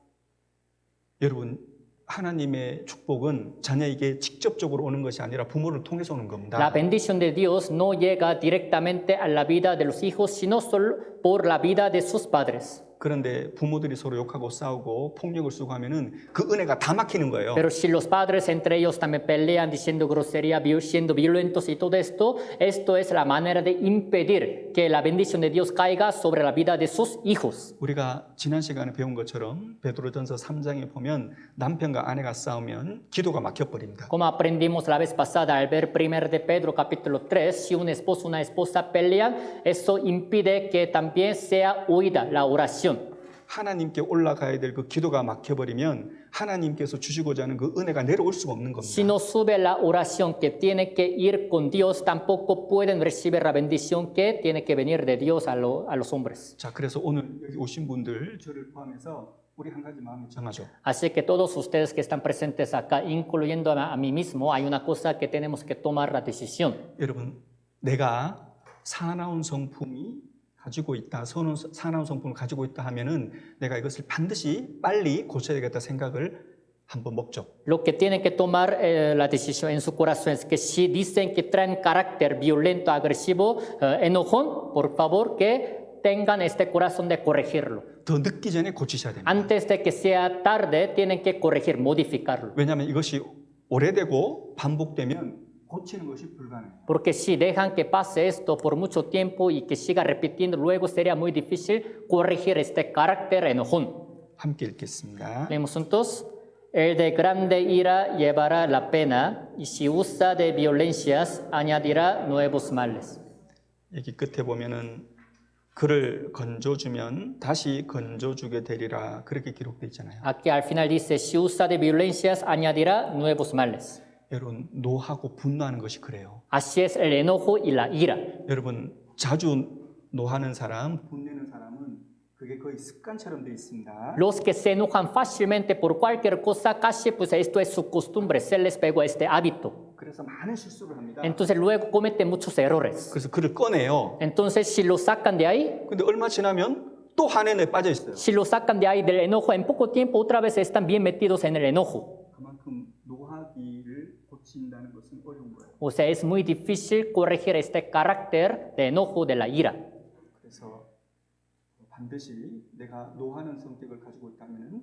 여러분, 하나님의 축복은 자녀에게 직접적으로 오는 것이 아니라 부모를 통해서 오는 겁니다. La bendición de Dios no llega directamente a la vida de los hijos, sino solo por la vida de sus padres. 그런데 부모들이 서로 욕하고 싸우고 폭력을 쓰고 하면은 그 은혜가 다 막히는 거예요. Pero si los padres entre ellos también pelean diciendo grosería, siendo violentos y todo esto, esto es la manera de impedir que la bendición de Dios caiga sobre la vida de sus hijos. 우리가 지난 시간에 배운 것처럼 베드로전서 3장에 보면 남편과 아내가 싸우면 기도가 막혀버립니다. Como aprendimos la vez pasada al ver 1 de Pedro capítulo 3, si un esposo y una esposa pelean, eso impide que también sea oída la oración. 하나님께 올라가야 될 그 기도가 막혀버리면 하나님께서 주시고자 하는 그 은혜가 내려올 수가 없는 겁니다. Si no sube la oración que tiene que ir con Dios, tampoco pueden recibir la bendición que tiene que venir de Dios a los hombres. 자, 그래서 오늘 여기 오신 분들 저를 포함해서 우리 한 가지 마음을 정하죠. Así que todos ustedes que están presentes acá, incluyendo a mí mismo, hay una cosa que tenemos que tomar la decisión. 여러분, 내가 사나운 성품이 가지고 있다, 사나운 성품을 가지고 있다 하면은 내가 이것을 반드시 빨리 고쳐야 되겠다 생각을 한번 먹죠. Lo que tienen que tomar la decisión en su corazón es que si dicen que traen carácter violento, agresivo, enojón, por favor que tengan este corazón de corregirlo. 더 늦기 전에 고치셔야 됩니다. Antes de que sea tarde, tienen que corregir, modificarlo. 왜냐하면 이것이 오래되고 반복되면 고치는 것이 불가능해요. Porque si dejan que pase esto por mucho tiempo y que siga repitiendo, luego sería muy difícil corregir este carácter enojón. 함께 읽겠습니다. Leemos juntos. El de grande ira llevará la pena y si usa de violencias añadirá nuevos males. 여기 끝에 보면은 그를 건져주면 다시 건져주게 되리라 그렇게 기록되어 있잖아요. Aquí al final dice, si usa de violencias añadirá nuevos males. 여러분 노하고 분노하는 것이 그래요. Así es el enojo y la ira. 여러분 자주 노하는 사람, 분내는 사람은 그게 거의 습관처럼 돼 있습니다. Los que se enojan fácilmente por cualquier cosa, casi pues esto es su costumbre, se les pegó este hábito. 그래서 많은 실수를 합니다. Entonces luego cometen muchos errores. 그래서 그를 꺼내요. Entonces si lo sacan de ahí, 근데 얼마 지나면 또 한해에 빠져 있어요. si lo sacan de ahí del enojo, en poco tiempo otra vez están bien metidos en el enojo. 그만큼 노하기를 고친다는 것은 어려운 거예요. O sea, es muy difícil corregir este carácter de enojo, de la ira. 그래서 반드시 내가 노하는 성격을 가지고 있다면은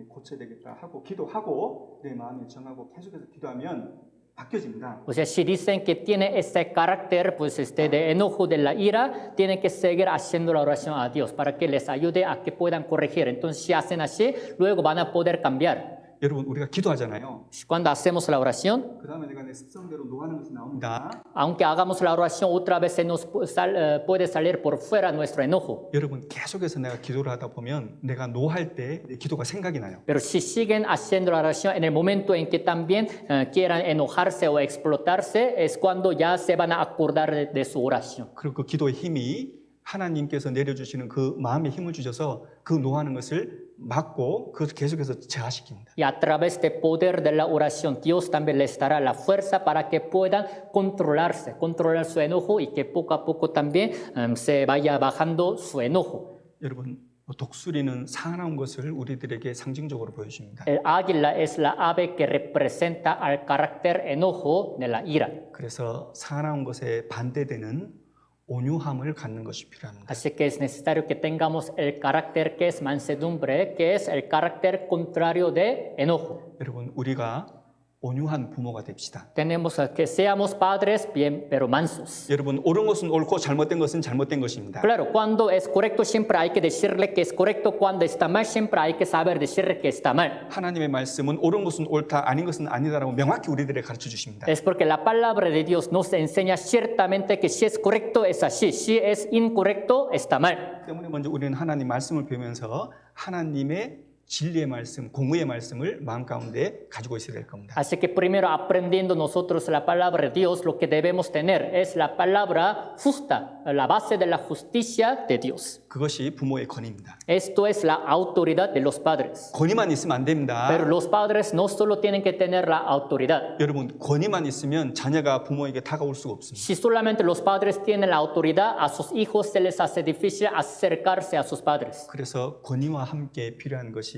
고쳐야 되겠다 하고 기도하고 내 마음에 정하고 계속해서 기도하면 바뀌어집니다. O sea, si dicen que tiene este carácter pues de enojo, de la ira, tienen que seguir haciendo la oración a Dios para que les ayude a que puedan corregir. Entonces, si hacen así, luego van a poder cambiar. 여러분 우리가 기도하잖아요. Cuando hacemos la oración, 그 다음에 내가 내 습성대로 노하는 것이 나옵니다. aunque hagamos la oración, otra vez se nos puede salir por fuera nuestro enojo. 여러분 계속해서 내가 기도를 하다 보면 내가 노할 때 내 기도가 생각이 나요. Pero si siguen haciendo la oración en el momento en que también quieran enojarse o explotarse, es cuando ya se van a acordar de su oración. 그리고 그 기도의 힘이 하나님께서 내려주시는 그 마음의 힘을 주셔서 그 노하는 것을 막고 그것을 계속해서 제하시킵니다. Y a través del poder de la oración, Dios también les dará la fuerza para que puedan controlarse, controlar su enojo y que poco a poco también se vaya bajando su enojo. 여러분 독수리는 사나운 것을 우리들에게 상징적으로 보여줍니다. El águila es la ave que representa al carácter enojo de la ira. 그래서 사나운 것에 반대되는 온유함을 갖는 것이 필요합니다. Así que es necesario que tengamos el carácter que es mansedumbre, que es el carácter contrario de enojo. 여러분 우리가 온유한 부모가 됩시다. Tenemos que seamos padres bien, pero mansos. 여러분 옳은 것은 옳고 잘못된 것은 잘못된 것입니다. Claro, cuando es correcto siempre hay que decirle que es correcto, cuando está mal siempre hay que saber decirle que está mal. 하나님의 말씀은 옳은 것은 옳다, 아닌 것은 아니다라고 명확히 우리들에게 가르쳐 주십니다. Es porque la palabra de Dios nos enseña ciertamente que si es correcto es así, si es incorrecto está mal. 때문에 먼저 우리는 하나님 말씀을 배우면서 하나님의 진리의 말씀, 공의의 말씀을 마음 가운데 가지고 있어야 될 겁니다. Así que primero aprendiendo nosotros la palabra de Dios, lo que debemos tener es la palabra justa, la base de la justicia de Dios. 그것이 부모의 권위입니다. Esto es la autoridad de los padres. 권위만 있으면 안 됩니다. Pero los padres no solo tienen que tener la autoridad. 여러분 권위만 있으면 자녀가 부모에게 다가올 수가 없습니다. Si solamente los padres tienen la autoridad, a sus hijos se les hace difícil acercarse a sus padres. 그래서 권위와 함께 필요한 것이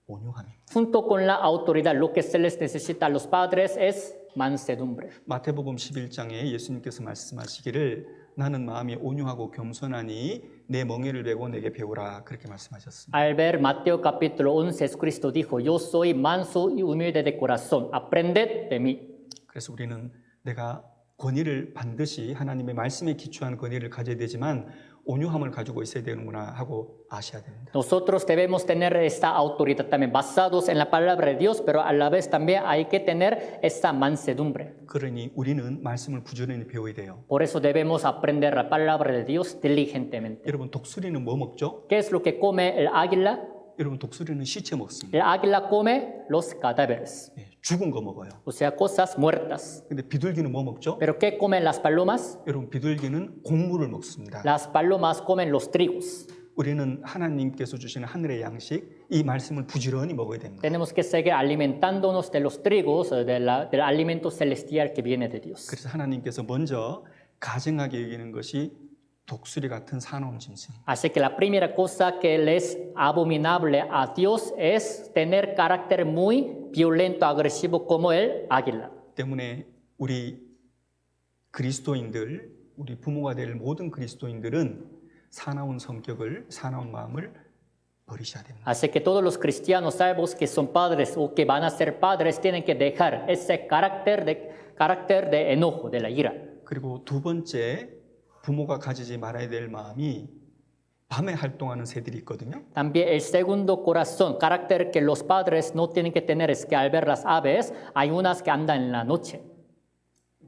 온유함입니다. Junto con la autoridad, lo que se les necesita a los padres es mansedumbre. 마태복음 11장에 예수님께서 말씀하시기를 나는 마음이 온유하고 겸손하니 내 멍에를 베고 내게 배우라 그렇게 말씀하셨습니다. Al ver Mateo capítulo 11, Jesucristo dijo, yo soy manso y humilde de corazón, aprended de mí. 그래서 우리는 내가 권위를 반드시 하나님의 말씀에 기초한 권위를 가져야 되지만 온유함을 가지고 있어야 되는구나 하고 아셔야 됩니다. Nosotros debemos tener esta autoridad también basados en la palabra de Dios, pero a la vez también hay que tener esta mansedumbre. 그러니 우리는 말씀을 부지런히 배워야 돼요. Por eso debemos aprender la palabra de Dios diligentemente. 여러분 독수리는 뭐 먹죠? ¿Qué es lo que come el águila? 여러분 독수리는 시체 먹습니다. El águila come los cadáveres, 예, 죽은 거 먹어요. o sea, cosas muertas. 근데 비둘기는 뭐 먹죠? ¿Pero qué comen las palomas? 여러분 비둘기는 곡물을 먹습니다. Las palomas comen los trigos. 우리는 하나님께서 주시는 하늘의 양식 이 말씀을 부지런히 먹어야 됩니다. Tenemos que seguir alimentándonos de los trigos, del alimento celestial que viene de Dios. 그래서 하나님께서 먼저 가증하게 여기는 것이 독수리 같은 사나운 짐승. Así que la primera cosa que les abominable a Dios es tener carácter muy violento, agresivo como el águila. 때문에 우리 그리스도인들, 우리 부모가 될 모든 그리스도인들은 사나운 성격을, 사나운 마음을 버리셔야 됩니다. Así que todos los cristianos salvos que son padres o que van a ser padres tienen que dejar ese carácter de enojo, de la ira. 그리고 두 번째 부모가 가지지 말아야 될 마음이 밤에 활동하는 새들이 있거든요. También el segundo corazón, carácter que los padres no tienen que tener es que al ver las aves, hay unas que andan en la noche.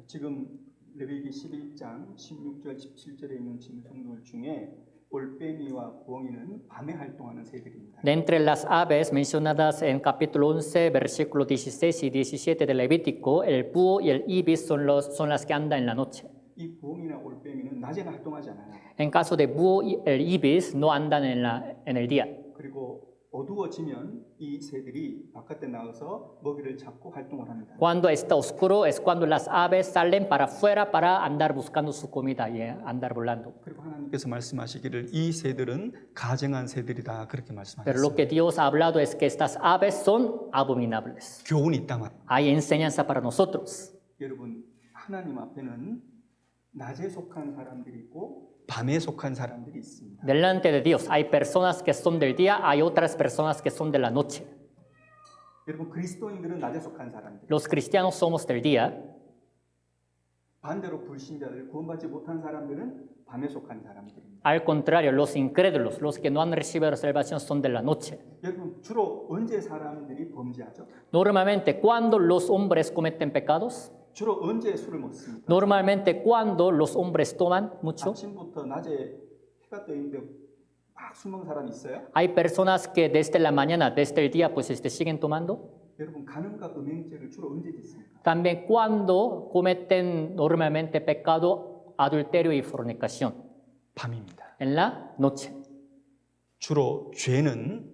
지금 레위기 11장 16절 17절에 있는 짐승들 중에 올빼미와 부엉이는 밤에 활동하는 새들입니다. De entre las aves mencionadas en capítulo 11, versículos 16 y 17 de Levítico, el búho y el ibis son las que andan en la noche. 이 부엉이나 올빼미는 낮에는 활동하지 않아요. En caso de búho y el ibis no andan en el día. 그리고 어두워지면 이 새들이 바깥에 나가서 먹이를 잡고 활동을 합니다. Cuando está oscuro es cuando las aves salen para afuera para andar buscando su comida y andar volando. 그리고 하나님께서 말씀하시기를 이 새들은 가증한 새들이다 그렇게 Pero lo que 말씀하셨습니다. Dios ha hablado es que estas aves son abominables. 교훈이 있다 말. Hay enseñanza para nosotros. 여러분 하나님 앞에는 낮에 속한 사람들이 있고 밤에 속한 사람들이 있습니다. Delante de Dios hay personas que son del día, hay otras personas que son de la noche. 여러분 그리스도인들은 낮에 속한 사람들. Los cristianos somos del día. 반대로 불신자들 구원받지 못한 사람들은 밤에 속한 사람들입니다. Al contrario, los incrédulos, los que no han recibido salvación son de la noche. 여러분 주로 언제 사람들이 범죄하죠? Normalmente, cuando los hombres cometen pecados, 주로 언제 술을 먹습니까? normalmente cuando los hombres toman mucho, 아침부터 낮에 해가 떠 있는데 막 술 먹는 사람이 있어요? hay personas que desde la mañana, desde el día, pues siguen tomando. 여러분 간음과 음행죄를 주로 언제 짓습니까? También cuando cometen normalmente pecado, adulterio y fornicación, 밤입니다. en la noche. 주로 죄는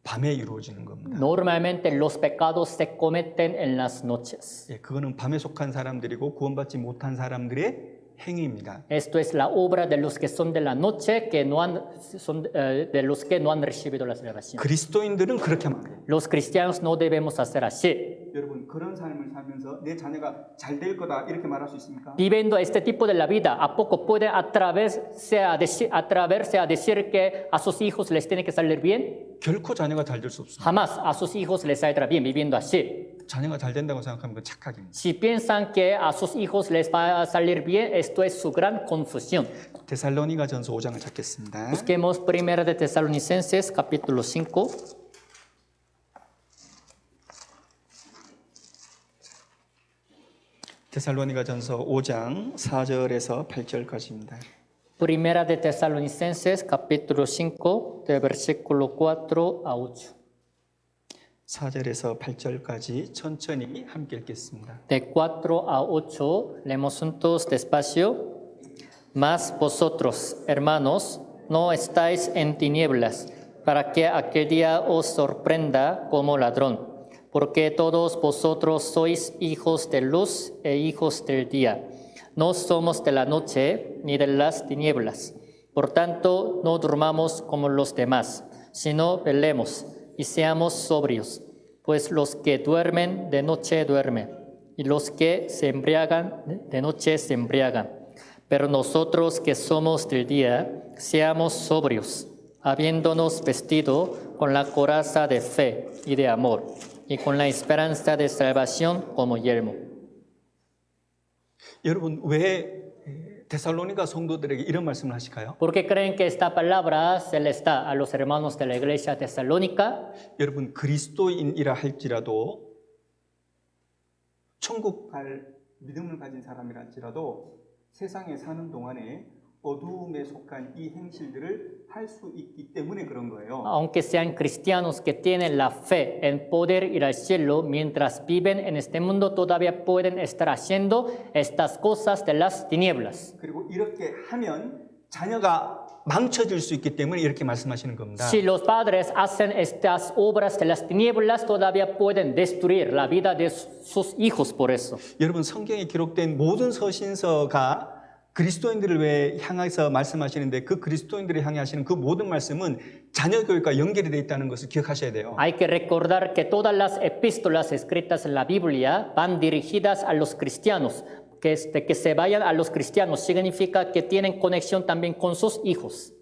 밤에 이루어지는 겁니다. Normalmente los pecados se cometen en las noches. 예, 그거는 밤에 속한 사람들이고 구원받지 못한 사람들의 행위입니다. Esto es la obra de los que son de la noche, de los que no han recibido la salvación. 그리스도인들은 그렇게 하면 안 돼요. Los cristianos no debemos hacer así. 여러분 그런 삶을 살면서 내 자녀가 잘 될 거다 이렇게 말할 수 있습니까? Viviendo este tipo de la vida, ¿a poco puede atreverse a decir que a sus hijos les tiene que salir bien? 결코 자녀가 잘 될 수 없습니다. Jamás a sus hijos les saldrá bien viviendo así. 자녀가 잘 된다고 생각하면 그건 착각입니다. Si piensan que a sus hijos les va a salir bien, esto es su gran confusión. 데살로니가 전서 5장을 찾겠습니다. Busquemos 1 de Tesalonicenses, capítulo 5. 데살로니가 전서 5장 4절에서 8절까지입니다. 1 de Tesalonicenses, capítulo 5, de versículo 4 a 8. 4절에서 8절까지 천천히 함께 읽겠습니다. De 4 a 8, leemos juntos despacio. Mas vosotros, hermanos, no estáis en tinieblas, para que aquel día os sorprenda como ladrón. Porque todos vosotros sois hijos de luz e hijos del día. No somos de la noche ni de las tinieblas. Por tanto, no durmamos como los demás, sino velemos y seamos sobrios. Pues los que duermen de noche duermen, y los que se embriagan de noche se embriagan. Pero nosotros que somos del día, seamos sobrios, habiéndonos vestido con la coraza de fe y de amor, y con la esperanza de salvación como yelmo. 여러분 왜 데살로니가 성도들에게 이런 말씀을 하실까요? ¿Por qué creen que esta palabra se le está a los hermanos de la iglesia tesalónica? 여러분 그리스도인이라 할지라도 천국 갈 믿음을 가진 사람이라 할지라도 세상에 사는 동안에 어두움에 속한 이 행실들을 할 수 있기 때문에 그런 거예요. Aunque sean cristianos que tienen la fe en poder ir al cielo, mientras viven en este mundo todavía pueden estar haciendo estas cosas de las tinieblas. 그리고 이렇게 하면 자녀가 망쳐질 수 있기 때문에 이렇게 말씀하시는 겁니다. Si los padres hacen estas obras de las tinieblas, todavía pueden destruir la vida de sus hijos por eso. 여러분 성경에 기록된 모든 서신서가 그리스도인들을 왜 향해서 말씀하시는데 그 그리스도인들을 향해 하시는 그 모든 말씀은 자녀 교육과 연결이 되어 있다는 것을 기억하셔야 돼요. Hay que recordar que todas las epístolas escritas en la Biblia van dirigidas a los cristianos. Que se vayan a los cristianos significa que tienen conexión también con sus hijos.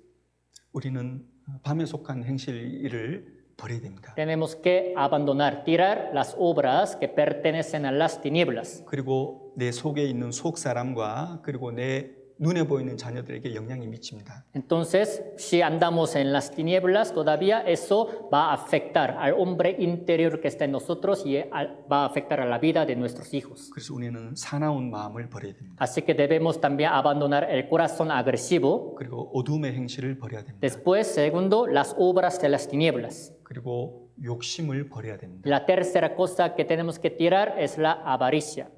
우리는 밤에 속한 행실을 버려야 됩니다. Tenemos que abandonar, tirar las obras que pertenecen a las tinieblas. 그리고 내 속에 있는 속 사람과 그리고 내 눈에 보이는 자녀들에게 영향이 미칩니다. Entonces, si andamos en las tinieblas, todavía eso va a afectar al hombre interior que está en nosotros y va a afectar a la vida de nuestros hijos. 그래서 우리는 사나운 마음을 버려야 됩니다. Así que debemos también abandonar el corazón agresivo. 그리고 어둠의 행실을 버려야 됩니다. Después, segundo, las obras de las tinieblas. 그리고 욕심을 버려야 됩니다. La tercera cosa que tenemos que tirar es la avaricia.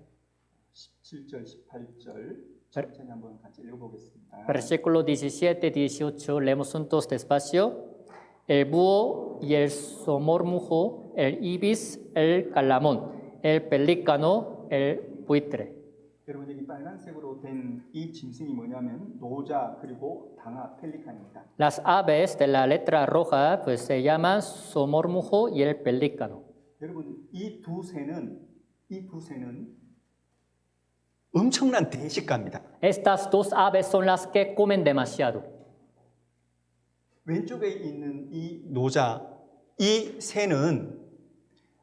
17절, 18절 천천히 한번 같이 읽어보겠습니다. Versículo 17, 18, leemos juntos despacio. El búho y el somormujo, el ibis, el calamón, el pelícano, el buitre. 여러분 여기 빨간색으로 된 이 짐승이 뭐냐면 노자 그리고 당아 펠리칸입니다. Las aves de la letra roja pues se llaman somormujo y el pelícano. 여러분 이 두 새는 엄청난 대식가입니다. Estas dos aves son las que comen demasiado. 왼쪽에 있는 이 노자, 이 새는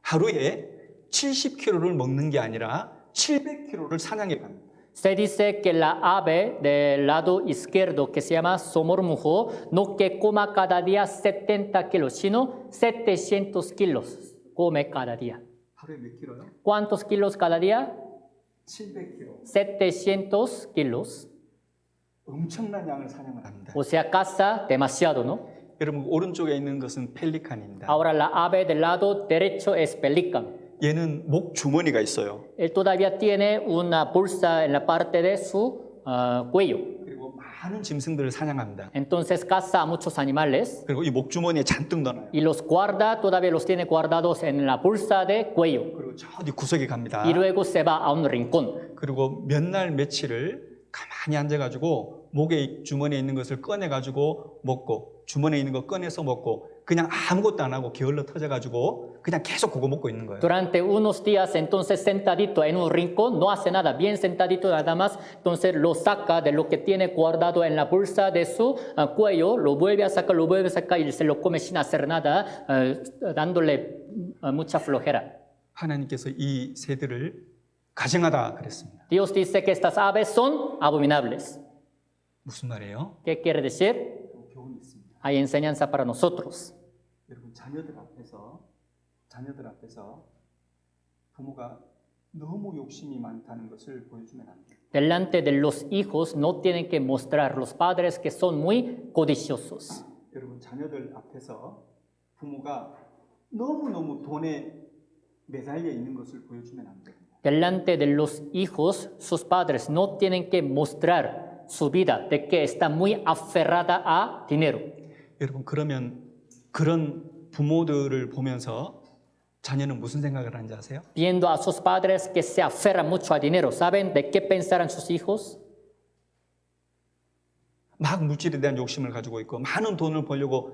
하루에 70kg를 먹는 게 아니라 700kg를 사냥해 갑니다. Se dice que la ave del lado izquierdo, que se llama somormujo, no que coma cada día 70 kilos, sino 700 kilos come cada día. 하루에 몇 킬로요? ¿Cuántos kilos cada día? 700kg. 700 kilos. 엄청난 양을 사냥을 합니다. O sea, caza demasiado, ¿no? 여러분 오른쪽에 있는 것은 펠리칸입니다. Ahora la ave del lado derecho es pelícano. 얘는 목 주머니가 있어요. Él todavía tiene una bolsa en la parte de su cuello. 그리고 많은 짐승들을 사냥합니다. Entonces caza a muchos animales 그리고 이 목 주머니에 잔뜩 넣어놔요. y los guarda, todavía los tiene guardados en la bolsa de cuello. 그리고 저 어디 구석에 갑니다. Y luego se va a un rincón. 그리고 몇 날 며칠을 가만히 앉아가지고 목에 주머니에 있는 것을 꺼내가지고 먹고 주머니에 있는 거 꺼내서 먹고 그냥 아무것도 안 하고 게을러 터져가지고 그냥 계속 그거 먹고 있는 거예요. Durante unos días, entonces sentadito en un rincón, no hace nada, bien sentadito nada más, entonces lo saca de lo que tiene guardado en la bolsa de su cuello, lo vuelve a sacar y se lo come sin hacer nada, dándole mucha flojera. 하나님께서 이 새들을 가증하다 그랬습니다. Dios dice que estas aves son abominables. 무슨 말이에요? ¿Qué quiere decir? 교훈이 있습니다. Hay enseñanza para nosotros. 여러분 자녀들 앞에서 부모가 너무 욕심이 많다는 것을 보여주면 안 돼요. Delante de los hijos no tienen que mostrar los padres que son muy codiciosos. 여러분 자녀들 앞에서 부모가 너무 돈에 매달려 있는 것을 보여주면 안 돼요. Delante de los hijos, sus padres no tienen que mostrar su vida de que está muy aferrada a dinero. 여러분 그러면 그런 부모들을 보면서 자녀는 무슨 생각을 하는지 아세요? Viendo a sus padres que se aferran mucho a dinero, ¿saben de qué pensarán sus hijos? 막 물질에 대한 욕심을 가지고 있고 많은 돈을 벌려고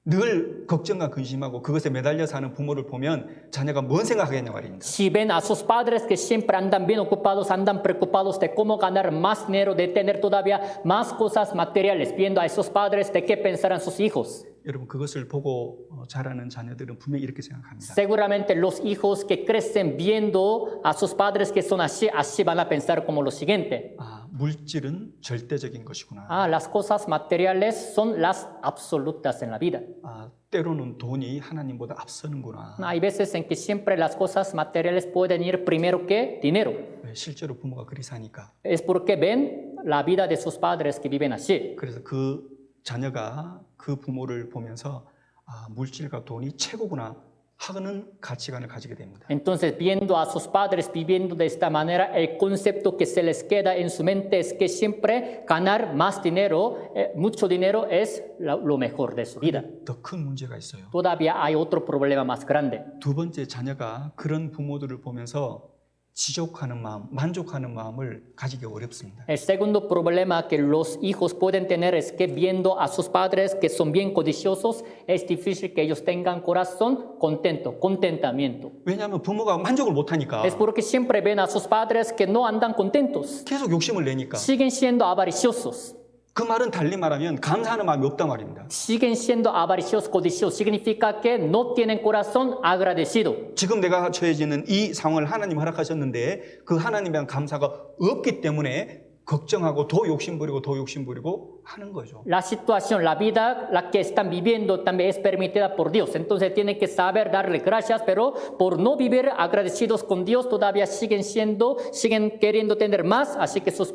늘 걱정과 근심하고 그것에 매달려 사는 부모를 보면 자녀가 뭔 생각하겠냐 말입니다. Si ven a sus padres que siempre andan bien ocupados, andan preocupados de cómo ganar más dinero, de tener todavía más cosas materiales, viendo a esos padres de qué pensarán sus hijos. 여러분 그것을 보고 자라는 자녀들은 분명히 이렇게 생각합니다. Seguramente los hijos que crecen viendo a sus padres que son así, así van a pensar como lo siguiente. 아, 물질은 절대적인 것이구나. Ah, las cosas materiales son las absolutas en la vida. 아, 때로는 돈이 하나님보다 앞서는구나. Hay veces en que siempre las cosas materiales pueden ir primero que dinero. 왜? 실제로 부모가 그리 사니까. Es porque ven la vida de sus padres que viven así. 그래서 그 자녀가 그 부모를 보면서 아, 물질과 돈이 최고구나 하는 가치관을 가지게 됩니다. Entonces, viendo a sus padres viviendo de esta manera, el concepto que se les queda en su mente es que siempre ganar más dinero, mucho dinero es lo mejor de su vida. 더 큰 문제가 있어요. Todavía hay otro problema más grande. 두 번째 자녀가 그런 부모들을 보면서 지족하는 마음, 만족하는 마음을 가지기 어렵습니다. El segundo problema que los hijos pueden tener es que viendo a sus padres que son bien codiciosos, es difícil que ellos tengan corazón contento, contentamiento. 왜냐하면 부모가 만족을 못하니까 Es porque siempre ven a sus padres que no andan contentos, 계속 욕심을 내니까. siguen siendo avariciosos. 그 말은 달리 말하면 감사하는 마음이 없단 말입니다. Siguen siendo avariciosos, codiciosos, significa que no tienen corazón agradecido. 지금 내가 처해지는 이 상황을 하나님 허락하셨는데 그 하나님에 대한 감사가 없기 때문에 걱정하고 더 욕심 부리고 하는 거죠. La situación, la vida, la que están viviendo también es permitida por Dios. Entonces tienen que saber darle gracias, pero por no vivir agradecidos con Dios todavía siguen queriendo tener más. Así que sus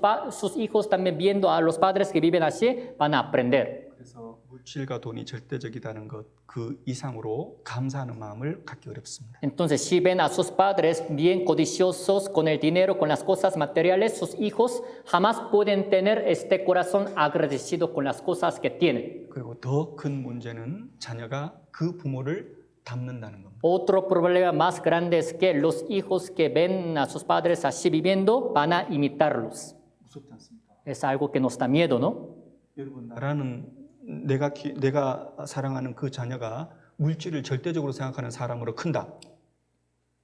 hijos también viendo a los padres que viven así van a aprender. 그래서 물질과 돈이 절대적이라는 것 그 이상으로 감사하는 마음을 갖기 어렵습니다. Entonces, si ven a sus padres bien codiciosos con el dinero, con las cosas materiales, sus hijos jamás pueden tener este corazón agradecido con las cosas que tienen. 그리고 더 큰 문제는 자녀가 그 부모를 닮는다는 겁니다. Otro problema más grande es que los hijos que ven a sus padres así viviendo van a imitarlos. 무섭지 않습니까? Es algo que nos da miedo, ¿no? 여러분, 나라는 내가 사랑하는 그 자녀가 물질을 절대적으로 생각하는 사람으로 큰다.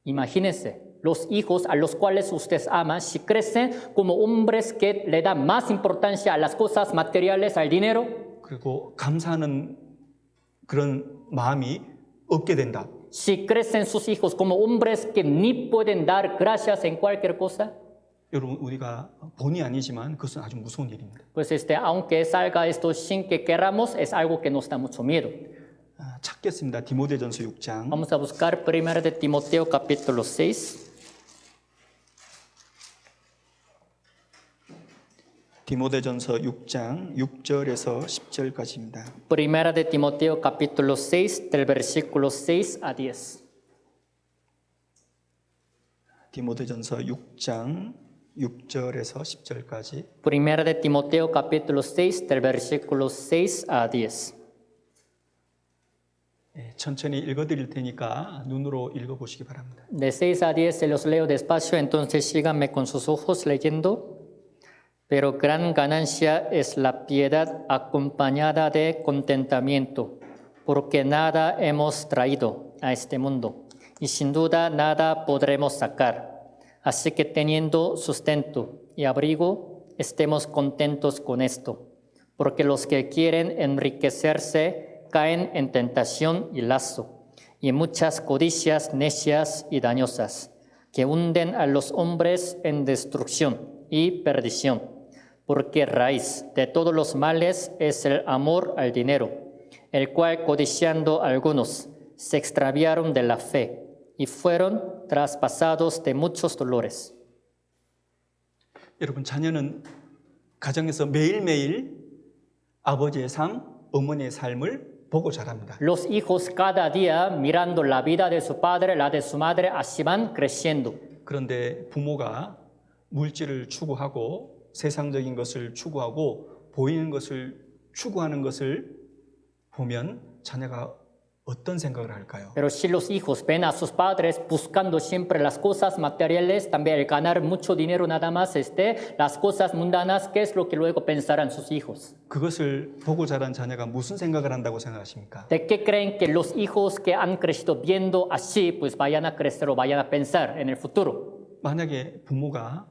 Imagínense, los hijos a los cuales ustedes aman, si crecen como hombres que le dan más importancia a las cosas materiales, al dinero, 그리고 감사하는 그런 마음이 없게 된다. si crecen sus hijos como hombres que ni pueden dar gracias en cualquier cosa, 여러분 우리가 본의 아니지만 그것은 아주 무서운 일입니다. pues aunque salga esto sin que queramos, es algo que nos da mucho miedo. 찾겠습니다. 디모데전서 6장. Vamos a buscar 1 de Timoteo capítulo 6. 디모데전서 6장 6절에서 10절까지입니다. 1 de Timoteo capítulo 6 del versículo 6 a 10. 디모데전서 6장 6절에서 10절까지. 1 de Timoteo capítulo 6 del versículo 6 a 10. 천천히 읽어드릴 테니까 눈으로 읽어보시기 바랍니다. De 6 a 10 se los leo despacio, entonces síganme con sus ojos leyendo. Pero gran ganancia es la piedad acompañada de contentamiento, porque nada hemos traído a este mundo y sin duda nada podremos sacar. Así que teniendo sustento y abrigo, estemos contentos con esto, porque los que quieren enriquecerse caen en tentación y lazo, y en muchas codicias necias y dañosas, que hunden a los hombres en destrucción y perdición, porque raíz de todos los males es el amor al dinero, el cual codiciando algunos se extraviaron de la fe y fueron traspasados de muchos dolores. 여러분 자녀는 가정에서 매일매일 아버지의 삶, 어머니의 삶을 보고 자랍니다. Los hijos cada día mirando la vida de su padre, la de su madre, así van creciendo. 그런데 부모가 물질을 추구하고 세상적인 것을 추구하고 보이는 것을 추구하는 것을 보면 자녀가 어떤 생각을 할까요? Pero si los hijos ven a sus padres buscando siempre las cosas materiales, también el ganar mucho dinero nada más, las cosas mundanas, ¿qué es lo que luego pensarán sus hijos? 그것을 보고 자란 자녀가 무슨 생각을 한다고 생각하십니까? ¿De qué creen que los hijos que han crecido viendo así, pues vayan a crecer o vayan a pensar en el futuro? 만약에 부모가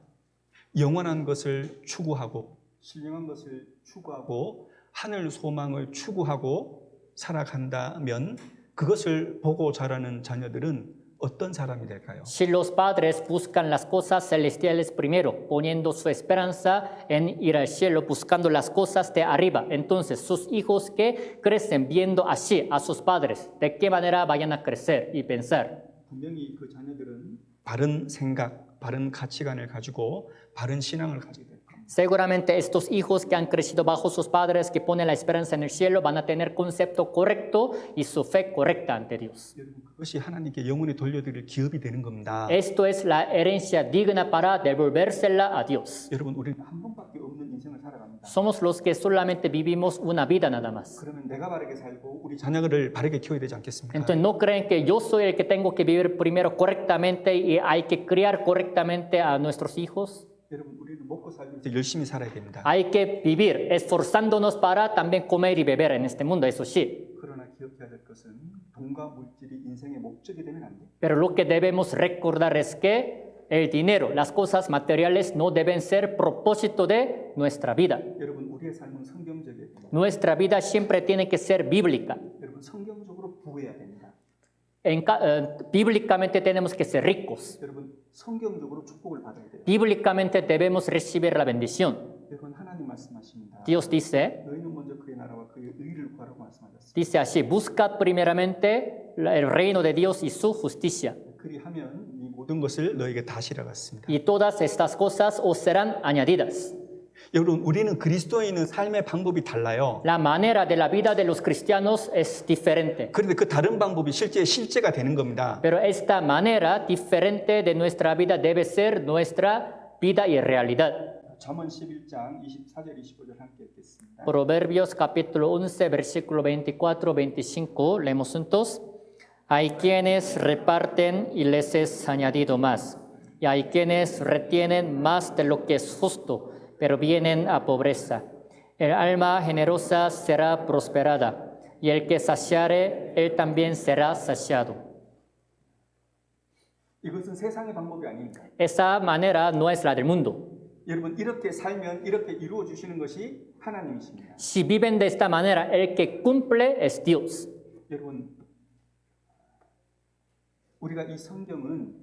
영원한 것을 추구하고 신령한 것을 추구하고 하늘 소망을 추구하고 살아간다면 그것을 보고 자라는 자녀들은 어떤 사람이 될까요? Si los padres buscan las cosas celestiales primero, poniendo su esperanza en ir al cielo, buscando las cosas de arriba, entonces sus hijos que crecen viendo así a sus padres, ¿de qué manera vayan a crecer y pensar? 분명히 그 자녀들은 바른 생각, 바른 가치관을 가지고 바른 신앙을 가지게 될 겁니다. Seguramente estos hijos que han crecido bajo sus padres, que ponen la esperanza en el cielo, van a tener concepto correcto y su fe correcta ante Dios. 여러분, 그것이 하나님께 영원히 돌려드릴 기업이 되는 겁니다. Esto es la herencia digna para devolvérsela a Dios. 여러분, 우리는 한 번밖에 없는 인생을 살아갑니다. Somos los que solamente vivimos una vida nada más. 그러면 내가 바르게 살고 우리 자녀를 바르게 키워야 되지 않겠습니까? Entonces, ¿no creen que yo soy el que tengo que vivir primero correctamente y hay que criar correctamente a nuestros hijos? 여러분, 우리는 먹고 살기 위해서 열심히 살아야 됩니다. Hay que vivir esforzándonos para también comer y beber en este mundo, eso sí. 그러나 기억해야 될 것은 돈과 물질이 인생의 목적이 되면 안 돼요. Pero lo que debemos recordar es que el dinero, las cosas materiales no deben ser propósito de nuestra vida. 여러분, 우리의 삶은 성경적이에요. Nuestra vida siempre tiene que ser bíblica. 여러분, 성경적으로 부해야 됩니다. Bíblicamente tenemos que ser ricos. 여러분, 성경적으로 축복을 받아야 돼요. Bíblicamente debemos recibir la bendición. 여러분, 하나님 말씀하십니다. Dios dice 너희는 먼저 그의 나라와 그의 의를 구하라고 말씀하셨습니다. Dice así, buscad primeramente el reino de Dios y su justicia, 그리하면 이 모든 것을 너에게 다시라 같습니다. y todas estas cosas os serán añadidas. 여러분, 우리는 그리스도인은 삶의 방법이 달라요. La manera de la vida de los cristianos es diferente, 그런데 그 다른 방법이 실제가 되는 겁니다. pero esta manera diferente de nuestra vida debe ser nuestra vida y realidad. 잠언 11장 24절 25절 함께 읽겠습니다. Proverbios capítulo 11, versículo 24, 25, leemos juntos. Hay quienes reparten y les es añadido más, y hay quienes retienen más de lo que es justo, pero vienen a pobreza. El alma generosa será prosperada, y el que saciare, él también será saciado. 이것은 세상의 방법이 아닙니다. Esa manera no es la del mundo. 여러분, 이렇게 살면 이렇게 이루어 주시는 것이 하나님이십니다. Si viven de esta manera, el que cumple es Dios. 여러분, 우리가 이 성경은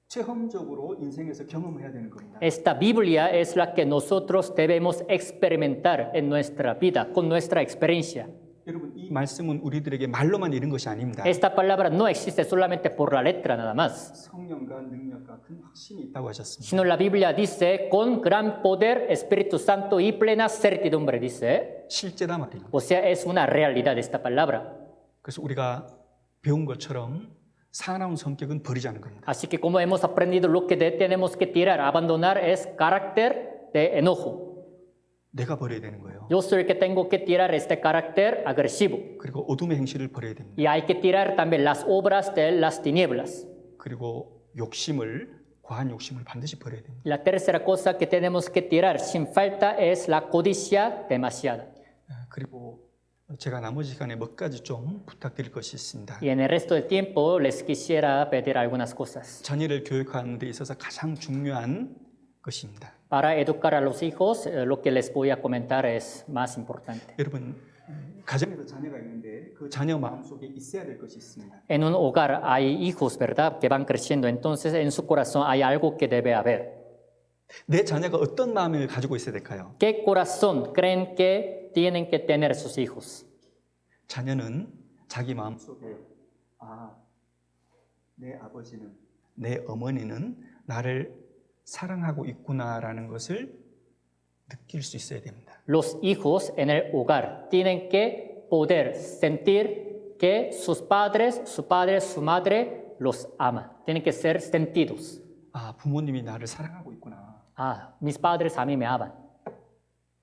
체험적으로 인생에서 경험해야 되는 겁니다. Esta Biblia es la que nosotros debemos experimentar en nuestra vida, con nuestra experiencia. 여러분, 이 말씀은 우리들에게 말로만 이른 것이 아닙니다. Esta palabra no existe solamente por la letra nada más, 성령과 능력과 큰 확신이 있다고 하셨습니다. sino la Biblia dice con gran poder, Espíritu Santo y plena certidumbre, dice. 실제다 말이에요. O sea, es una realidad esta palabra. 그래서 우리가 배운 것처럼 사나운 성격은 버리자는 겁니다. Así que como hemos aprendido, lo que tenemos que tirar, abandonar es carácter de enojo. 내가 버려야 되는 거예요. Yo soy el que tengo que tirar este carácter agresivo. 그리고 어둠의 행실을 버려야 됩니다. Y hay que tirar también las obras de las tinieblas. 그리고 과한 욕심을 반드시 버려야 됩니다. La tercera cosa que tenemos que tirar sin falta es la codicia demasiada. 그리고 제가 나머지 시간에 몇 가지 좀 부탁드릴 것이 있습니다. Y en el resto del tiempo les quisiera pedir algunas cosas. 자녀를 교육하는 데 있어서 가장 중요한 것입니다. Para educar a los hijos, lo que les voy a comentar es más importante. 여러분, 가정에서 자녀가 있는데 그 자녀 마음속에 있어야 될 것이 있습니다. En un hogar hay hijos, ¿verdad?, que van creciendo. Entonces, en su corazón hay algo que debe haber. 내 자녀가 어떤 마음을 가지고 있어야 될까요? ¿Qué corazón creen que tienen que tener sus hijos? 자녀는 자기 마음속에 내 아버지는, 내 어머니는 나를 사랑하고 있구나라는 것을 느낄 수 있어야 됩니다. Los hijos en el hogar tienen que poder sentir que sus padres, su padre, su madre los ama. Tienen que ser sentidos. 부모님이 나를 사랑하고 있구나. Mis padres a mí me aman.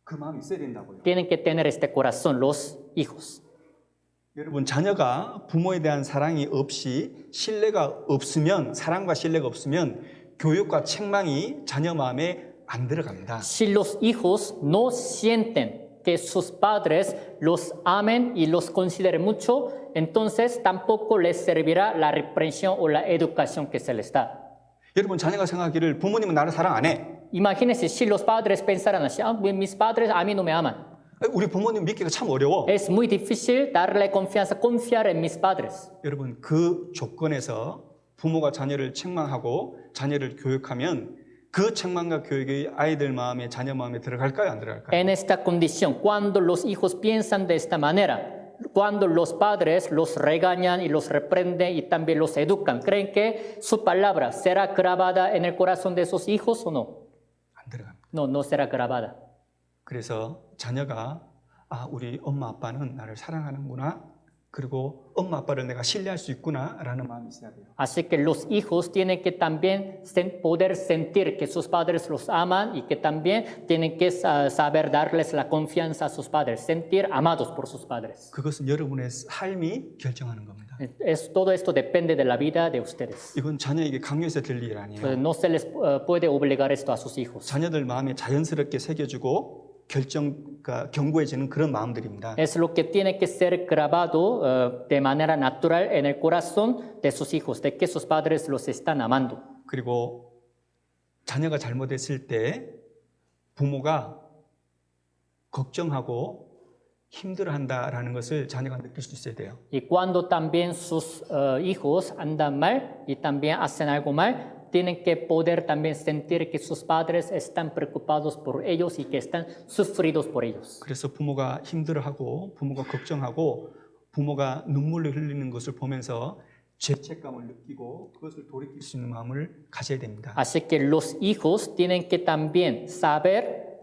그 마음이 있어야 된다고요. Tienen que tener este corazón los hijos. 여러분, 자녀가 부모에 대한 사랑이 없이 신뢰가 없으면, 사랑과 신뢰가 없으면 교육과 책망이 자녀 마음에 안 들어갑니다. Si los hijos no sienten que sus padres los amen y los consideren mucho, entonces tampoco les servirá la reprensión o la educación que se les da. 여러분, 자녀가 생각하기를 부모님은 나를 사랑 안 해. Imagínense si los padres pensaran así, mis padres a mí no me aman. 우리 부모님 믿기가 참 어려워. Es muy difícil darle confianza, confiar en mis padres. 여러분, 그 조건에서 부모가 자녀를 책망하고 자녀를 교육하면 그 책망과 교육이 아이들 마음에, 자녀 마음에 들어갈까요, 안 들어갈까요? En esta condición, cuando los hijos piensan de esta manera, cuando los padres los regañan y los reprenden y también los educan, ¿creen que su palabra será grabada en el corazón de sus hijos o no? 안 들어갑니다. No, no será grabada. 그래서 자녀가 우리 엄마 아빠는 나를 사랑하는구나, 그리고 엄마 아빠를 내가 신뢰할 수 있구나라는 마음이 있어야 돼요. Así que los hijos tienen que también poder sentir que sus padres los aman y que también tienen que saber darles la confianza a sus padres, sentir amados por sus padres. 그것은 여러분의 삶이 결정하는 겁니다. Todo esto depende de la vida de ustedes. 이건 자녀에게 강요해서 될 일 아니에요. No se les puede obligar esto a sus hijos. 자녀들 마음에 자연스럽게 새겨주고 경고해지는 그런 마음들입니다. Es lo que tiene que ser grabado de manera natural en el corazón de sus hijos, de que sus padres los están amando. 그리고 자녀가 잘못했을 때 부모가 걱정하고 힘들어한다라는 것을 자녀가 느낄 수 있어야 돼요. Y cuando también sus hijos andan mal y también hacen algo mal, tienen que poder también sentir que sus padres están preocupados por ellos y que están sufridos por ellos. 그래서 부모가 힘들어하고 부모가 걱정하고 부모가 눈물을 흘리는 것을 보면서 죄책감을 느끼고 그것을 돌이킬 수 있는 마음을 가져야 됩니다. Así que los hijos tienen que también saber,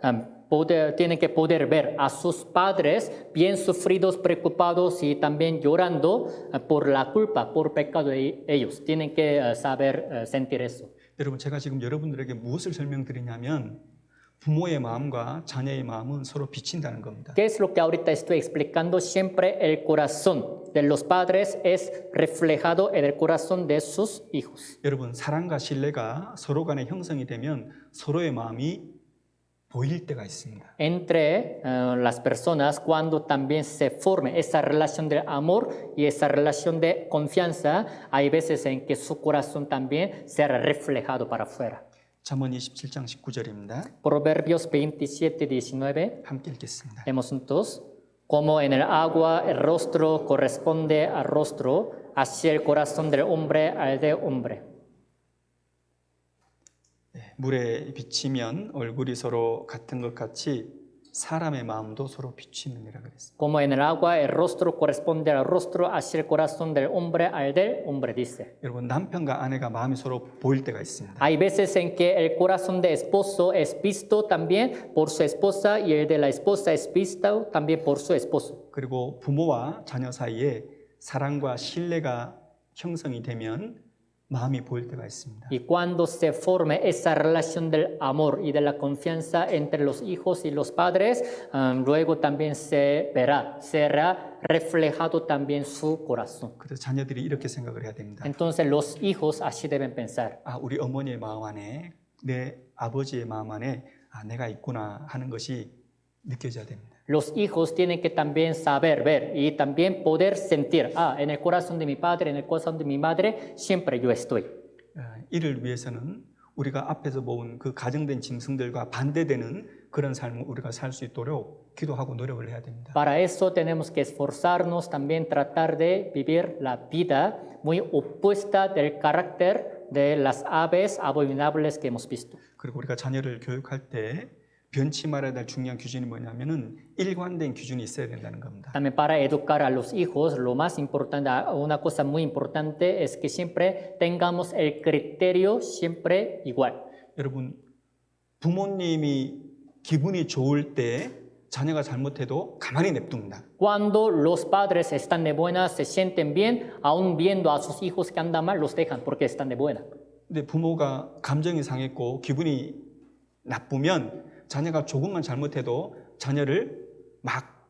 tienen que poder ver a sus padres bien sufridos, preocupados y también llorando por la culpa, por pecado de ellos. Tienen que saber sentir eso. 여러분, 제가 지금 여러분들에게 무엇을 설명드리냐면 부모의 마음과 자녀의 마음은 서로 비친다는 겁니다. ¿Qué es lo que ahorita estoy explicando? Siempre el corazón de los padres es reflejado en el corazón de sus hijos. 여러분, 사랑과 신뢰가 서로 간에 형성이 되면 서로의 마음이 보일 때가 있습니다. Entre las personas, cuando también se forme esa relación de amor y esa relación de confianza, hay veces en que su corazón también será reflejado para afuera. 잠언 27장 19절입니다. Proverbios 27:19. 함께 읽겠습니다. Leemos juntos. Como en el agua el rostro corresponde al rostro, así el corazón del hombre al de hombre. 물에 비치면 얼굴이 서로 같은 것 같이 사람의 마음도 서로 비치느니라 그랬습니다. Como en el agua el rostro corresponde al rostro, así el corazón del hombre al del hombre, dice. 여러분, 남편과 아내가 마음이 서로 보일 때가 있습니다. Hay veces en que el corazón de esposo es visto también por su esposa y el de la esposa es visto también por su esposo. 그리고 부모와 자녀 사이에 사랑과 신뢰가 형성이 되면 마음이 보일 때가 있습니다. Y cuando se forme esa relación del amor y de la confianza entre los hijos y los padres, luego también se verá, será reflejado también su corazón. 그래서 자녀들이 이렇게 생각을 해야 됩니다. Entonces los hijos así deben pensar. 우리 어머니의 마음 안에, 내 아버지의 마음 안에 내가 있구나 하는 것이 느껴져야 됩니다. Los hijos tienen que también saber ver y también poder sentir, en el corazón de mi padre, en el corazón de mi madre, siempre yo estoy. 이를 위해서는 우리가 앞에서 모은 그 가정된 짐승들과 반대되는 그런 삶을 우리가 살 수 있도록 기도하고 노력을 해야 됩니다. Para eso tenemos que esforzarnos también tratar de vivir la vida muy opuesta del carácter de las aves abominables que hemos visto. 그리고 우리가 자녀를 교육할 때 변치 말아야 될 중요한 기준이 뭐냐면은 일관된 기준이 있어야 된다는 겁니다. También para educar a los hijos, lo más importante, una cosa muy importante es que siempre tengamos el criterio siempre igual. 여러분, 부모님이 기분이 좋을 때 자녀가 잘못해도 가만히 냅둡니다. Cuando los padres están de buenas, se sienten bien, aún viendo a sus hijos que andan mal, los dejan porque están de buena. 근데 부모가 감정이 상했고 기분이 나쁘면 자녀가 조금만 잘못해도 자녀를 막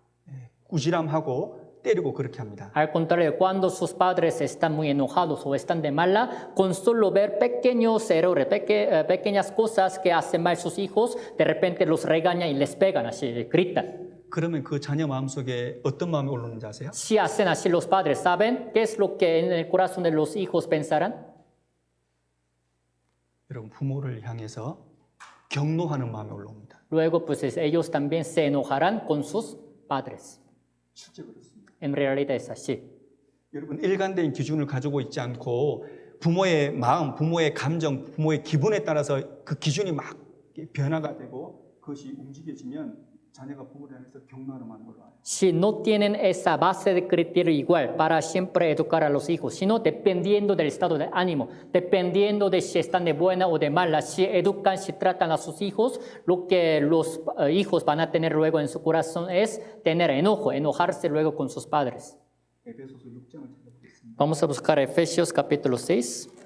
꾸지람하고 때리고 그렇게 합니다. Al contrario, cuando sus padres están muy enojados o están de mala, con solo ver pequeños errores, pequeñas cosas que hacen mal sus hijos, de repente los regañan y les pegan, así, gritan. 그러면 그 자녀 마음속에 어떤 마음이 올라오는지 아세요? Si hacen así los padres, ¿saben qué es lo que en el corazón de los hijos pensarán? 여러분 부모를 향해서 경노하는 마음이 올라옵니다. Luego, pues ellos también se enojarán con sus padres. 실제 그렇습니다. En realidad es así. 여러분 일관된 기준을 가지고 있지 않고 부모의 마음, 부모의 감정, 부모의 기분에 따라서 그 기준이 막 변화가 되고 그것이 움직여지면 자녀가 부모를 향해서 경노하는 마음이 올라와요. Si no tienen esa base de criterio igual para siempre educar a los hijos, sino dependiendo del estado de ánimo, dependiendo de si están de buena o de mala, si educan, si tratan a sus hijos, lo que los hijos van a tener luego en su corazón es tener enojo, enojarse luego con sus padres. 에베소서 6장을 찾아보겠습니다. Vamos a buscar Efesios capítulo 6.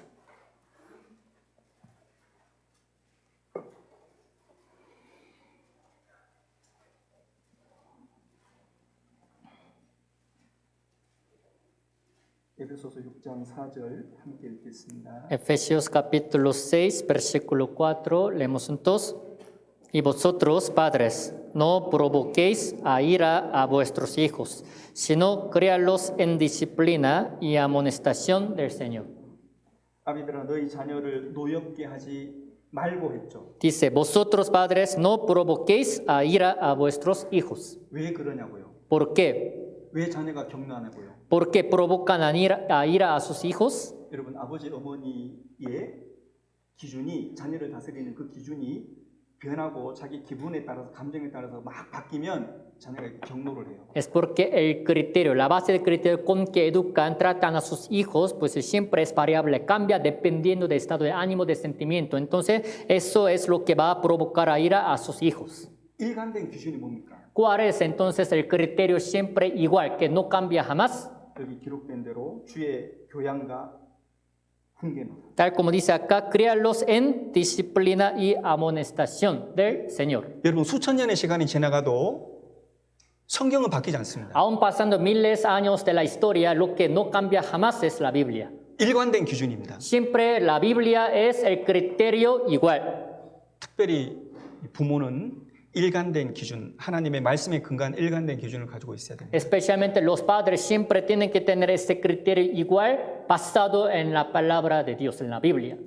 에베소서 6장 4절 함께 읽겠습니다. Efesios capítulo 6, versículo 4, leemos juntos. Y vosotros, padres, no provoquéis a ira a vuestros hijos, sino críalos en disciplina y amonestación del Señor. 아비들아 너희 자녀를 노엽게 하지 말고 했죠. Dice, vosotros, padres, no provoquéis a ira a vuestros hijos. 왜 그러냐고요? ¿Por qué? 왜 자녀가 경노하냐고요? ¿Por qué provocan a ira a sus hijos? 여러분 아버지 어머니의 기준이 자녀를 다스리는 그 기준이 변하고 자기 기분에 따라서 감정에 따라서 막 바뀌면 자녀가 경노를 해요. Es porque el criterio, la base del criterio con que educan, tratan a sus hijos, pues siempre es variable, cambia dependiendo del estado de ánimo, de sentimiento. Entonces, eso es lo que va a provocar a ira a sus hijos. 일관된 기준이 뭡니까? ¿Cuál es entonces el criterio siempre igual, que no cambia jamás? 여기 기록된 대로 주의 교양과 훈계노라. Tal como dice acá, críalos en disciplina y amonestación del Señor. 여러분 수천 년의 시간이 지나가도 성경은 바뀌지 않습니다. Aún pasando miles de años de la historia, lo que no cambia jamás es la Biblia. 일관된 기준입니다. Siempre la Biblia es el criterio igual. 특별히 부모는 일관된 기준, 하나님의 말씀에 근거한 일관된 기준을 가지고 있어야 됩니다. Especialmente los padres siempre tienen que tener ese criterio igual basado en la palabra de Dios, en la Biblia.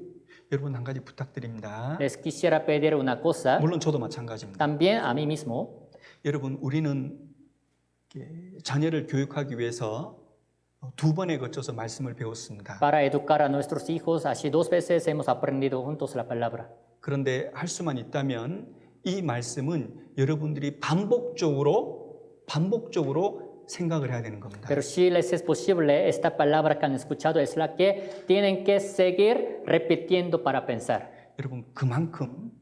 여러분 한 가지 부탁드립니다. Les quisiera pedir una cosa, 물론 저도 마찬가지입니다. también a mí mismo. 여러분 우리는 자녀를 교육하기 위해서 두 번에 거쳐서 말씀을 배웠습니다. Para educar a nuestros hijos, así 2 veces hemos aprendido juntos la palabra. 그런데 할 수만 있다면 이 말씀은 여러분들이 반복적으로 생각을 해야 되는 겁니다. Pero si les es posible, esta palabra que han escuchado es la que tienen que seguir repitiendo para pensar. 여러분 그만큼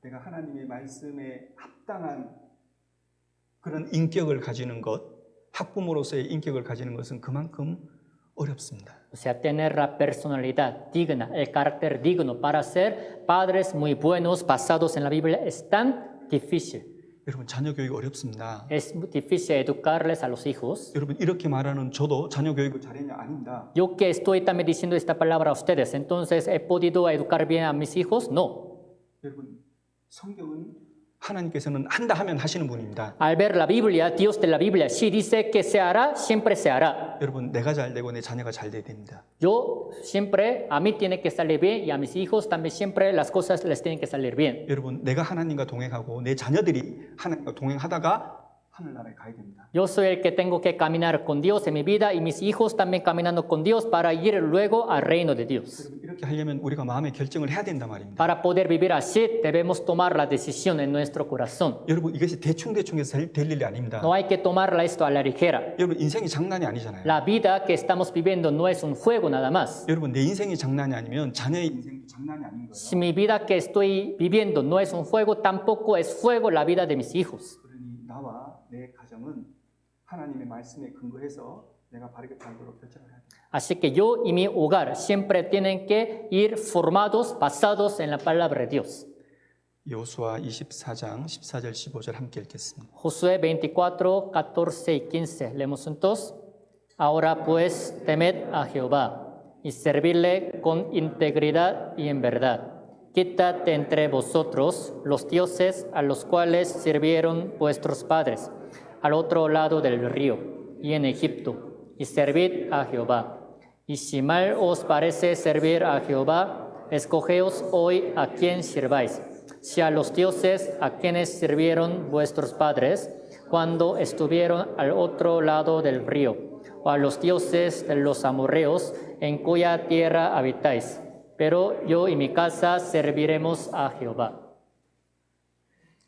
내가 하나님의 말씀에 합당한 그런 인격을 가지는 것, 학부모로서의 인격을 가지는 것은 그만큼 어렵습니다. O sea, tener la personalidad digna, el carácter digno para ser padres muy buenos basados en la Biblia es tan difícil. 여러분 자녀 교육 어렵습니다. Es muy difícil educarles a los hijos. 여러분 이렇게 말하는 저도 자녀 교육을 잘했냐 아닙니다. Yo que estoy también diciendo esta palabra a ustedes, entonces ¿he podido educar bien a mis hijos? No. 여러분 성경은 하나님께서는 한다 하면 하시는 분입니다. Al ver la Biblia, Dios de la Biblia, si dice que se hará, siempre se hará. 여러분 내가 잘 되고 내 자녀가 잘 돼야 됩니다. Yo siempre, a mí tiene que salir bien y a mis hijos también siempre las cosas les tienen que salir bien. 여러분 내가 하나님과 동행하고 내 자녀들이 하나님과 동행하다가 하늘나라에 가야 됩니다. Yo soy el que tengo que caminar con Dios en mi vida y mis hijos también caminando con Dios para ir luego al reino de Dios. 여러분 이렇게 하려면 우리가 마음의 결정을 해야 된단 말입니다. Para poder vivir así, debemos tomar la decisión en nuestro corazón. 여러분 이것이 대충대충해서 될 일이 아닙니다. No hay que tomarla esto a la ligera. 여러분 인생이 장난이 아니잖아요. La vida que estamos viviendo no es un juego nada más. 여러분 내 인생이 장난이 아니면 자녀의 인생도 장난이 아닌 거예요. Si mi vida que estoy viviendo no es un juego, tampoco es fuego la vida de mis hijos. 그러니 나와 내 가정은 하나님의 말씀에 근거해서 내가 바르게 살도록 결정을 해야 됩니다. Así que yo y mi hogar siempre tienen que ir formados, basados en la palabra de Dios. 여호수아 24장 14절 15절 함께 읽겠습니다. Josué 24, 14 y 15. Leemos juntos. Ahora pues temed a Jehová y servidle con integridad y en verdad. Quitad de entre vosotros los dioses a los cuales sirvieron vuestros padres al otro lado del río y en Egipto, y servid a Jehová. Y si mal os parece servir a Jehová, escogeos hoy a quién sirváis, si a los dioses a quienes sirvieron vuestros padres cuando estuvieron al otro lado del río, o a los dioses de los amorreos en cuya tierra habitáis. Pero yo y mi casa serviremos a Jehová.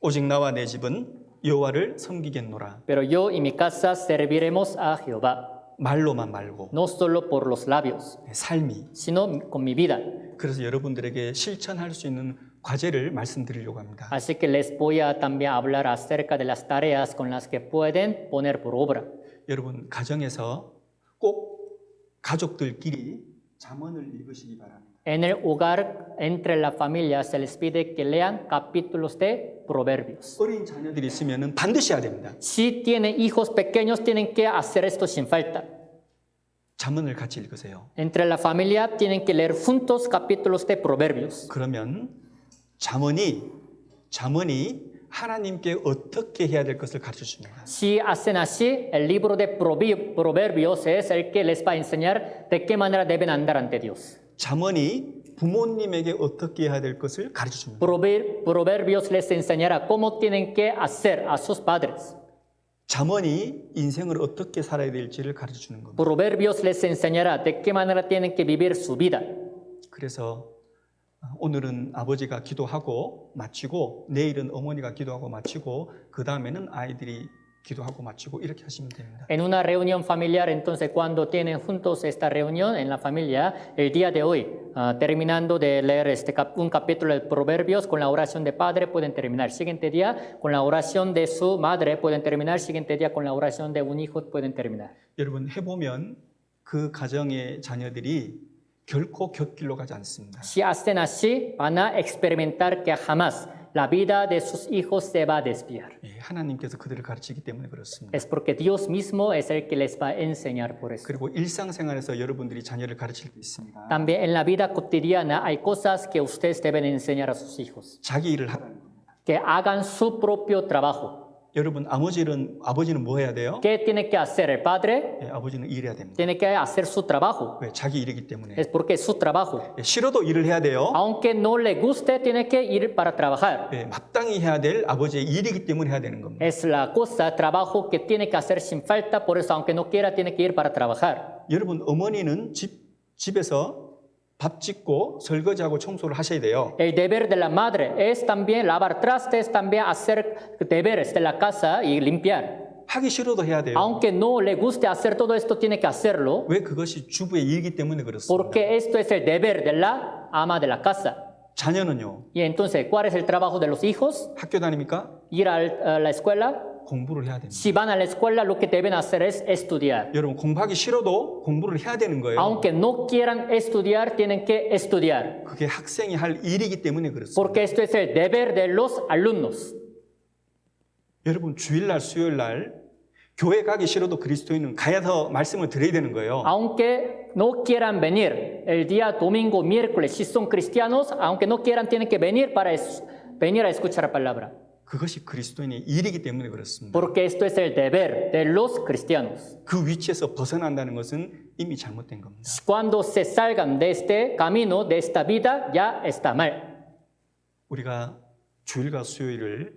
오직 나와 내 집은 여호와를 섬기겠노라. Pero yo y mi casa serviremos a Jehová. 말로만 말고 No solo por los labios, 삶이. sino con mi vida. 그래서 여러분들에게 실천할 수 있는 과제를 말씀드리려고 합니다. Así que les voy a también hablar acerca de las tareas con las que pueden poner por obra. 여러분 가정에서 꼭 가족들끼리 잠언을 읽으시기 바랍니다. En el hogar, entre la familia, se les pide que lean capítulos de Proverbios. 어린 자녀들이 있으면 반드시 해야 됩니다. Si tienen hijos pequeños, tienen que hacer esto sin falta. 잠언을 같이 읽으세요. Entre la familia, tienen que leer juntos capítulos de Proverbios. 그러면 잠언이 하나님께 어떻게 해야 될 것을 가르쳐 줍니다. Si hacen así, el libro de Proverbios es el que les va a enseñar de qué manera deben andar ante Dios. 잠언이 부모님에게 어떻게 해야 될 것을 가르쳐 줍니다. Proverbios les enseñará cómo tienen que hacer a sus padres. 잠언이 인생을 어떻게 살아야 될지를 가르쳐 주는 겁니다. Proverbios les enseñará de qué manera tienen que vivir su vida. 그래서 오늘은 아버지가 기도하고 마치고 내일은 어머니가 기도하고 마치고 그 다음에는 아이들이 기도하고 마치고 이렇게 하시면 됩니다. En una reunión familiar, entonces cuando tienen juntos esta reunión en la familia, el día de hoy, terminando de leer un capítulo de Proverbios con la oración de padre, pueden terminar. Siguiente día, con la oración de su madre, pueden terminar. Siguiente día, con la oración de un hijo, pueden terminar. 여러분 해보면 그 가정의 자녀들이 결코 곁길로 가지 않습니다. Si hacen así, van a experimentar que jamás la vida de sus hijos se va a desviar. 하나님께서 그들을 가르치기 때문에 그렇습니다. Es porque Dios mismo es el que les va a enseñar por eso. 그리고 일상생활에서 여러분들이 자녀를 가르칠 때 있습니다. También en la vida cotidiana hay cosas que ustedes deben enseñar a sus hijos. 자기 일을 하라는 겁니다. Que hagan su propio trabajo. 여러분 아버지는 뭐 해야 돼요? ¿Qué tiene que hacer el padre? 아버지는 일해야 됩니다. Tiene que hacer su trabajo. 왜? 자기 일이기 때문에. Es porque es su trabajo. 싫어도 일을 해야 돼요. Aunque no le guste, tiene que ir para trabajar. 마땅히 해야 될 아버지의 일이기 때문에 해야 되는 겁니다. Es la cosa, trabajo que tiene que hacer sin falta, por eso aunque no quiera, tiene que ir para trabajar. 여러분 어머니는 집에서 밥 짓고 설거지하고 청소를 하셔야 돼요. El deber de la madre es también lavar trastes, también hacer deberes de la casa y limpiar. 하기 싫어도 해야 돼요. Aunque no le guste hacer todo esto, tiene que hacerlo. 왜? 그것이 주부의 일이기 때문에 그렇습니다. Porque esto es el deber de la ama de la casa. 자녀는요. Y entonces, ¿cuál es el trabajo de los hijos? 학교 다닙니까? Ir a la escuela. 공부를 해야 됩니다. Si van a la escuela, lo que deben hacer es estudiar. 여러분 공부하기 싫어도 공부를 해야 되는 거예요. Aunque no quieran estudiar, tienen que estudiar. 그게 학생이 할 일이기 때문에 그렇습니다. Porque esto es el deber de los alumnos. 여러분 주일날 수요일날 교회 가기 싫어도 그리스도인은 가야서 말씀을 드려야 되는 거예요. Aunque no quieran venir el día domingo, miércoles, si son cristianos, aunque no quieran, tienen que venir para venir a escuchar la palabra. 그것이 그리스도인의 일이기 때문에 그렇습니다. Porque esto es el deber de los cristianos. 그 위치에서 벗어난다는 것은 이미 잘못된 겁니다. Cuando se salgan de este camino, de esta vida, ya está mal. 우리가 주일과 수요일을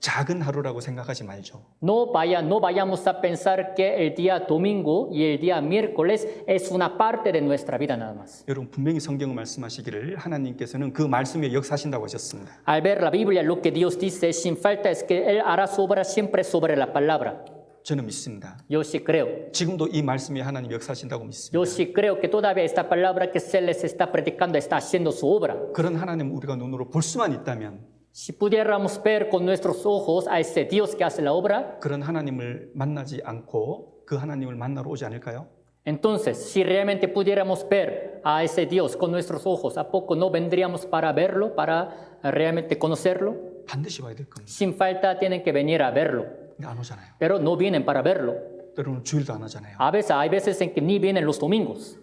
작은 하루라고 생각하지 말죠. No vayamos a pensar que el día domingo y el día miércoles es una parte de nuestra vida nada más. 여러분 분명히 성경을 말씀하시기를 하나님께서는 그 말씀에 역사하신다고 하셨습니다. Al ver la Biblia, lo que Dios dice sin falta es que Él hará su obra siempre sobre la palabra. 저는 믿습니다. Yo sí creo. 지금도 이 말씀에 하나님 역사하신다고 믿습니다. Yo sí creo que todavía esta palabra que se les está predicando está haciendo su obra. 그런 하나님 우리가 눈으로 볼 수만 있다면 Si pudiéramos ver con nuestros ojos a ese Dios que hace la obra, 그런 하나님을 만나지 않고 그 하나님을 만나러 오지 않을까요? entonces, si realmente pudiéramos ver a ese Dios con nuestros ojos, ¿a poco no vendríamos para verlo, para realmente conocerlo? 반드시 와야 될 겁니다. Sin falta tienen que venir a verlo, 근데 안 오잖아요. pero no vienen para verlo. 때로는 주일도 안 하잖아요. A veces, hay veces en que ni vienen los domingos.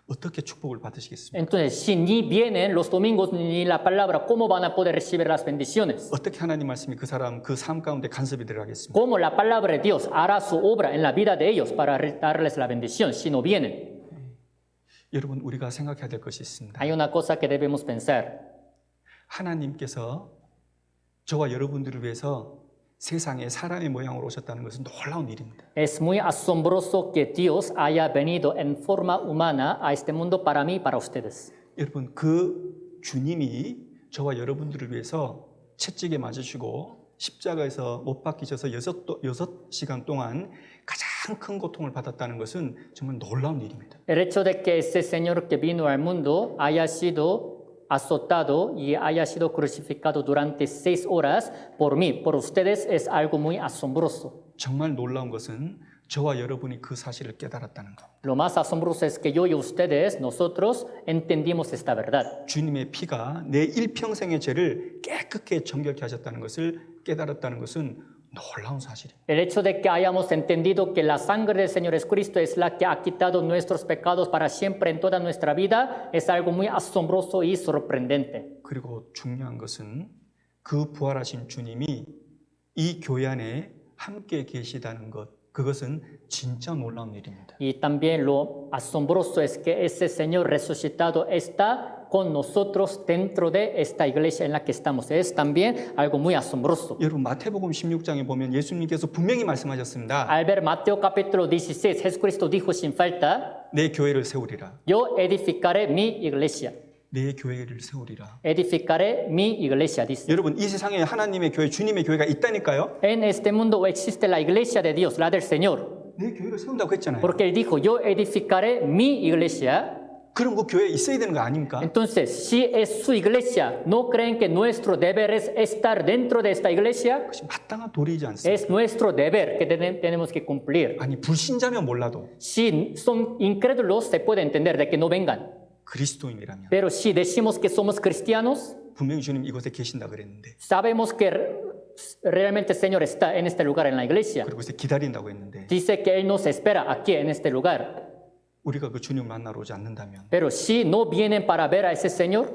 어떻게 축복을 받으시겠습니까? Entonces, si ni vienen los domingos ni la palabra, ¿cómo van a poder recibir las bendiciones? 어떻게 하나님 말씀이 그 사람 그 삶 가운데 간섭이 들어가겠습니까? ¿Cómo la palabra de Dios hará su obra en la vida de ellos para darles la bendición si no vienen? 여러분 우리가 생각해야 될 것이 있습니다. Hay una cosa que debemos pensar. 하나님께서 저와 여러분들을 위해서 세상에 사람의 모양으로 오셨다는 것은 놀라운 일입니다. Es muy asombroso que Dios haya venido en forma humana a este mundo para mí y para ustedes. 여러분 그 주님이 저와 여러분들을 위해서 채찍에 맞으시고 십자가에서 못 박히셔서 6시간 동안 가장 큰 고통을 받았다는 것은 정말 놀라운 일입니다. El hecho de que ese Señor que vino al mundo haya sido azotado y haya sido crucificado durante 6 horas por mí, por ustedes, es algo muy asombroso. 정말 놀라운 것은 저와 여러분이 그 사실을 깨달았다는 것. Lo más asombroso es que yo y ustedes, nosotros, entendimos esta verdad. 주님의 피가 내 일평생의 죄를 깨끗게 정결케 하셨다는 것을 깨달았다는 것은 놀라운 사실입니다. El hecho de que hayamos entendido que la sangre del Señor Jesucristo es la que ha quitado nuestros pecados para siempre en toda nuestra vida es algo muy asombroso y sorprendente. 그리고 중요한 것은 그 부활하신 주님이 이 교회 안에 함께 계시다는 것, 그것은 진짜 놀라운 일입니다. Y también lo asombroso es que ese Señor resucitado está con nosotros dentro de esta iglesia en la que estamos. Es también algo muy asombroso. 여러분 마태복음 16장에 보면 예수님께서 분명히 말씀하셨습니다. Al ver Mateo capítulo 16, Jesucristo dijo sin falta, 내 교회를 세우리라. yo edificaré mi iglesia. 내 교회를 세우리라. Edificaré mi iglesia, dice. 여러분 이 세상에 하나님의 교회, 주님의 교회가 있다니까요. En este mundo existe la iglesia de Dios, la del Señor. 내 교회를 세운다고 했잖아요. Porque Él dijo, yo edificaré mi iglesia. 그럼 그 교회에 있어야 되는 거 아닙니까? Entonces, si es su iglesia, ¿no creen que nuestro deber es estar dentro de esta iglesia? 그것이 마땅한 도리이지 않습니까? Es nuestro deber que tenemos que cumplir. 아니 불신자면 몰라도 Si son incrédulos, se puede entender de que no vengan. 그리스도인이라면 Pero si decimos que somos cristianos, 분명히 주님 이곳에 계신다 그랬는데 sabemos que realmente el Señor está en este lugar, en la iglesia. 그리고 이제 기다린다고 했는데 Dice que Él nos espera aquí, en este lugar. 우리가 그 주님을 만나러 오지 않는다면 Pero si no vienen para ver a ese Señor,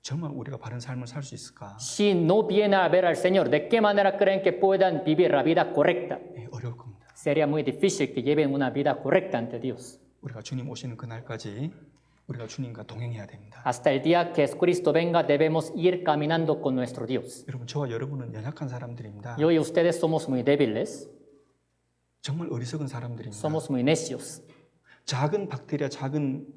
정말 우리가 바른 삶을 살 수 있을까? si no vienen a ver al Señor, ¿de qué manera creen que puedan vivir la vida correcta? 어려울 겁니다. Sería muy difícil que lleven una vida correcta ante Dios. 우리가 주님 오시는 그날까지 우리가 주님과 동행해야 됩니다. Hasta el día que Jesucristo venga, debemos ir caminando con nuestro Dios. 여러분 저와 여러분은 연약한 사람들입니다. Yo y ustedes somos muy débiles, 정말 어리석은 사람들입니다. somos muy necios. 작은 박테리아, 작은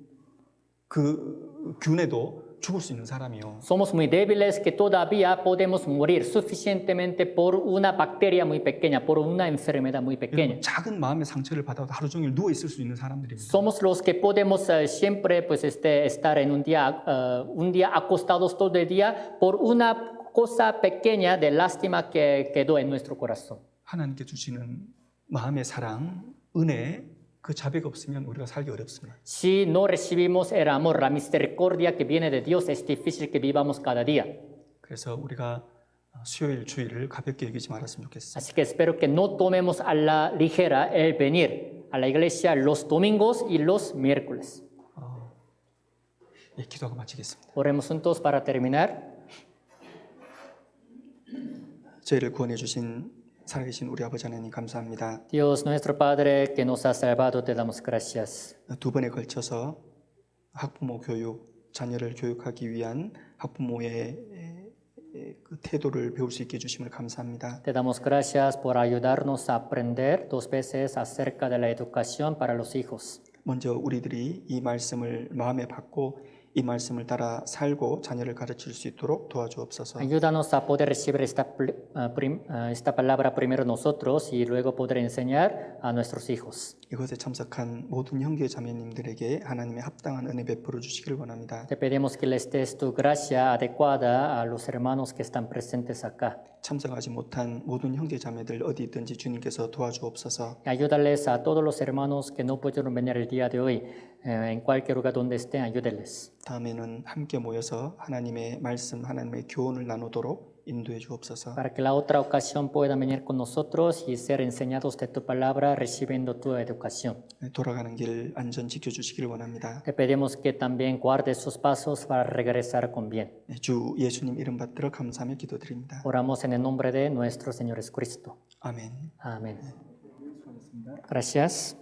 그 균에도 죽을 수 있는 사람이요. Somos muy débiles que todavía podemos morir suficientemente por una bacteria muy pequeña, por una enfermedad muy pequeña. 여러분, 작은 마음의 상처를 받아도 하루 종일 누워 있을 수 있는 사람들입니다. Somos los que podemos siempre pues, estar en un día acostados todo el día por una cosa pequeña de lástima que quedó en nuestro corazón. 하나님께 주시는 마음의 사랑, 은혜, 그 자비가 없으면 우리가 살기 어렵습니다. Si no recibimos el amor, la misericordia que viene de Dios, es difícil que vivamos cada día. 그래서 우리가 수요일 주일을 가볍게 여기지 말았으면 좋겠습니다. Así que espero que no tomemos a la ligera el venir a la iglesia los domingos y los miércoles. 예, 기도하고 마치겠습니다. Oremos juntos para terminar. 저희를 구원해 주신 살아계신 우리 아버지 하나님 감사합니다. Dios nuestro Padre que nos ha salvado, te damos gracias. 두 번에 걸쳐서 학부모 교육, 자녀를 교육하기 위한 학부모의 그 태도를 배울 수 있게 해주심을 감사합니다. Te damos gracias por ayudarnos a aprender 2 veces acerca de la educación para los hijos. 먼저 우리들이 이 말씀을 마음에 받고 이 말씀을 따라 살고 자녀를 가르칠 수 있도록 도와주옵소서. Ayúdanos a poder recibir esta palabra primero nosotros y luego poder enseñar a nuestros hijos. 이것에 참석한 모든 형제 자매님들에게 하나님의 합당한 은혜 베풀어 주시길 원합니다. Te pedimos que les des tu gracia adecuada a los hermanos que están presentes acá. 참석하지 못한 모든 형제 자매들 어디 있든지 주님께서 도와주옵소서. Ayúdales a todos los hermanos que no pudieron venir el día de hoy, en cualquier lugar donde estén, ayúdenles. 다음에는 함께 모여서 하나님의 말씀, 하나님의 교훈을 나누도록 인도해 주옵소서. Para que la otra ocasión puedan venir con nosotros y ser enseñados de tu palabra, recibiendo tu educación. 돌아가는 길 안전 지켜 주시길 원합니다. Te pedimos que también guardes sus pasos para regresar con bien. 주 예수님 이름 받들어 감사하며 기도드립니다. Oramos en el nombre de nuestro Señor Jesucristo. 아멘. Amén. Gracias.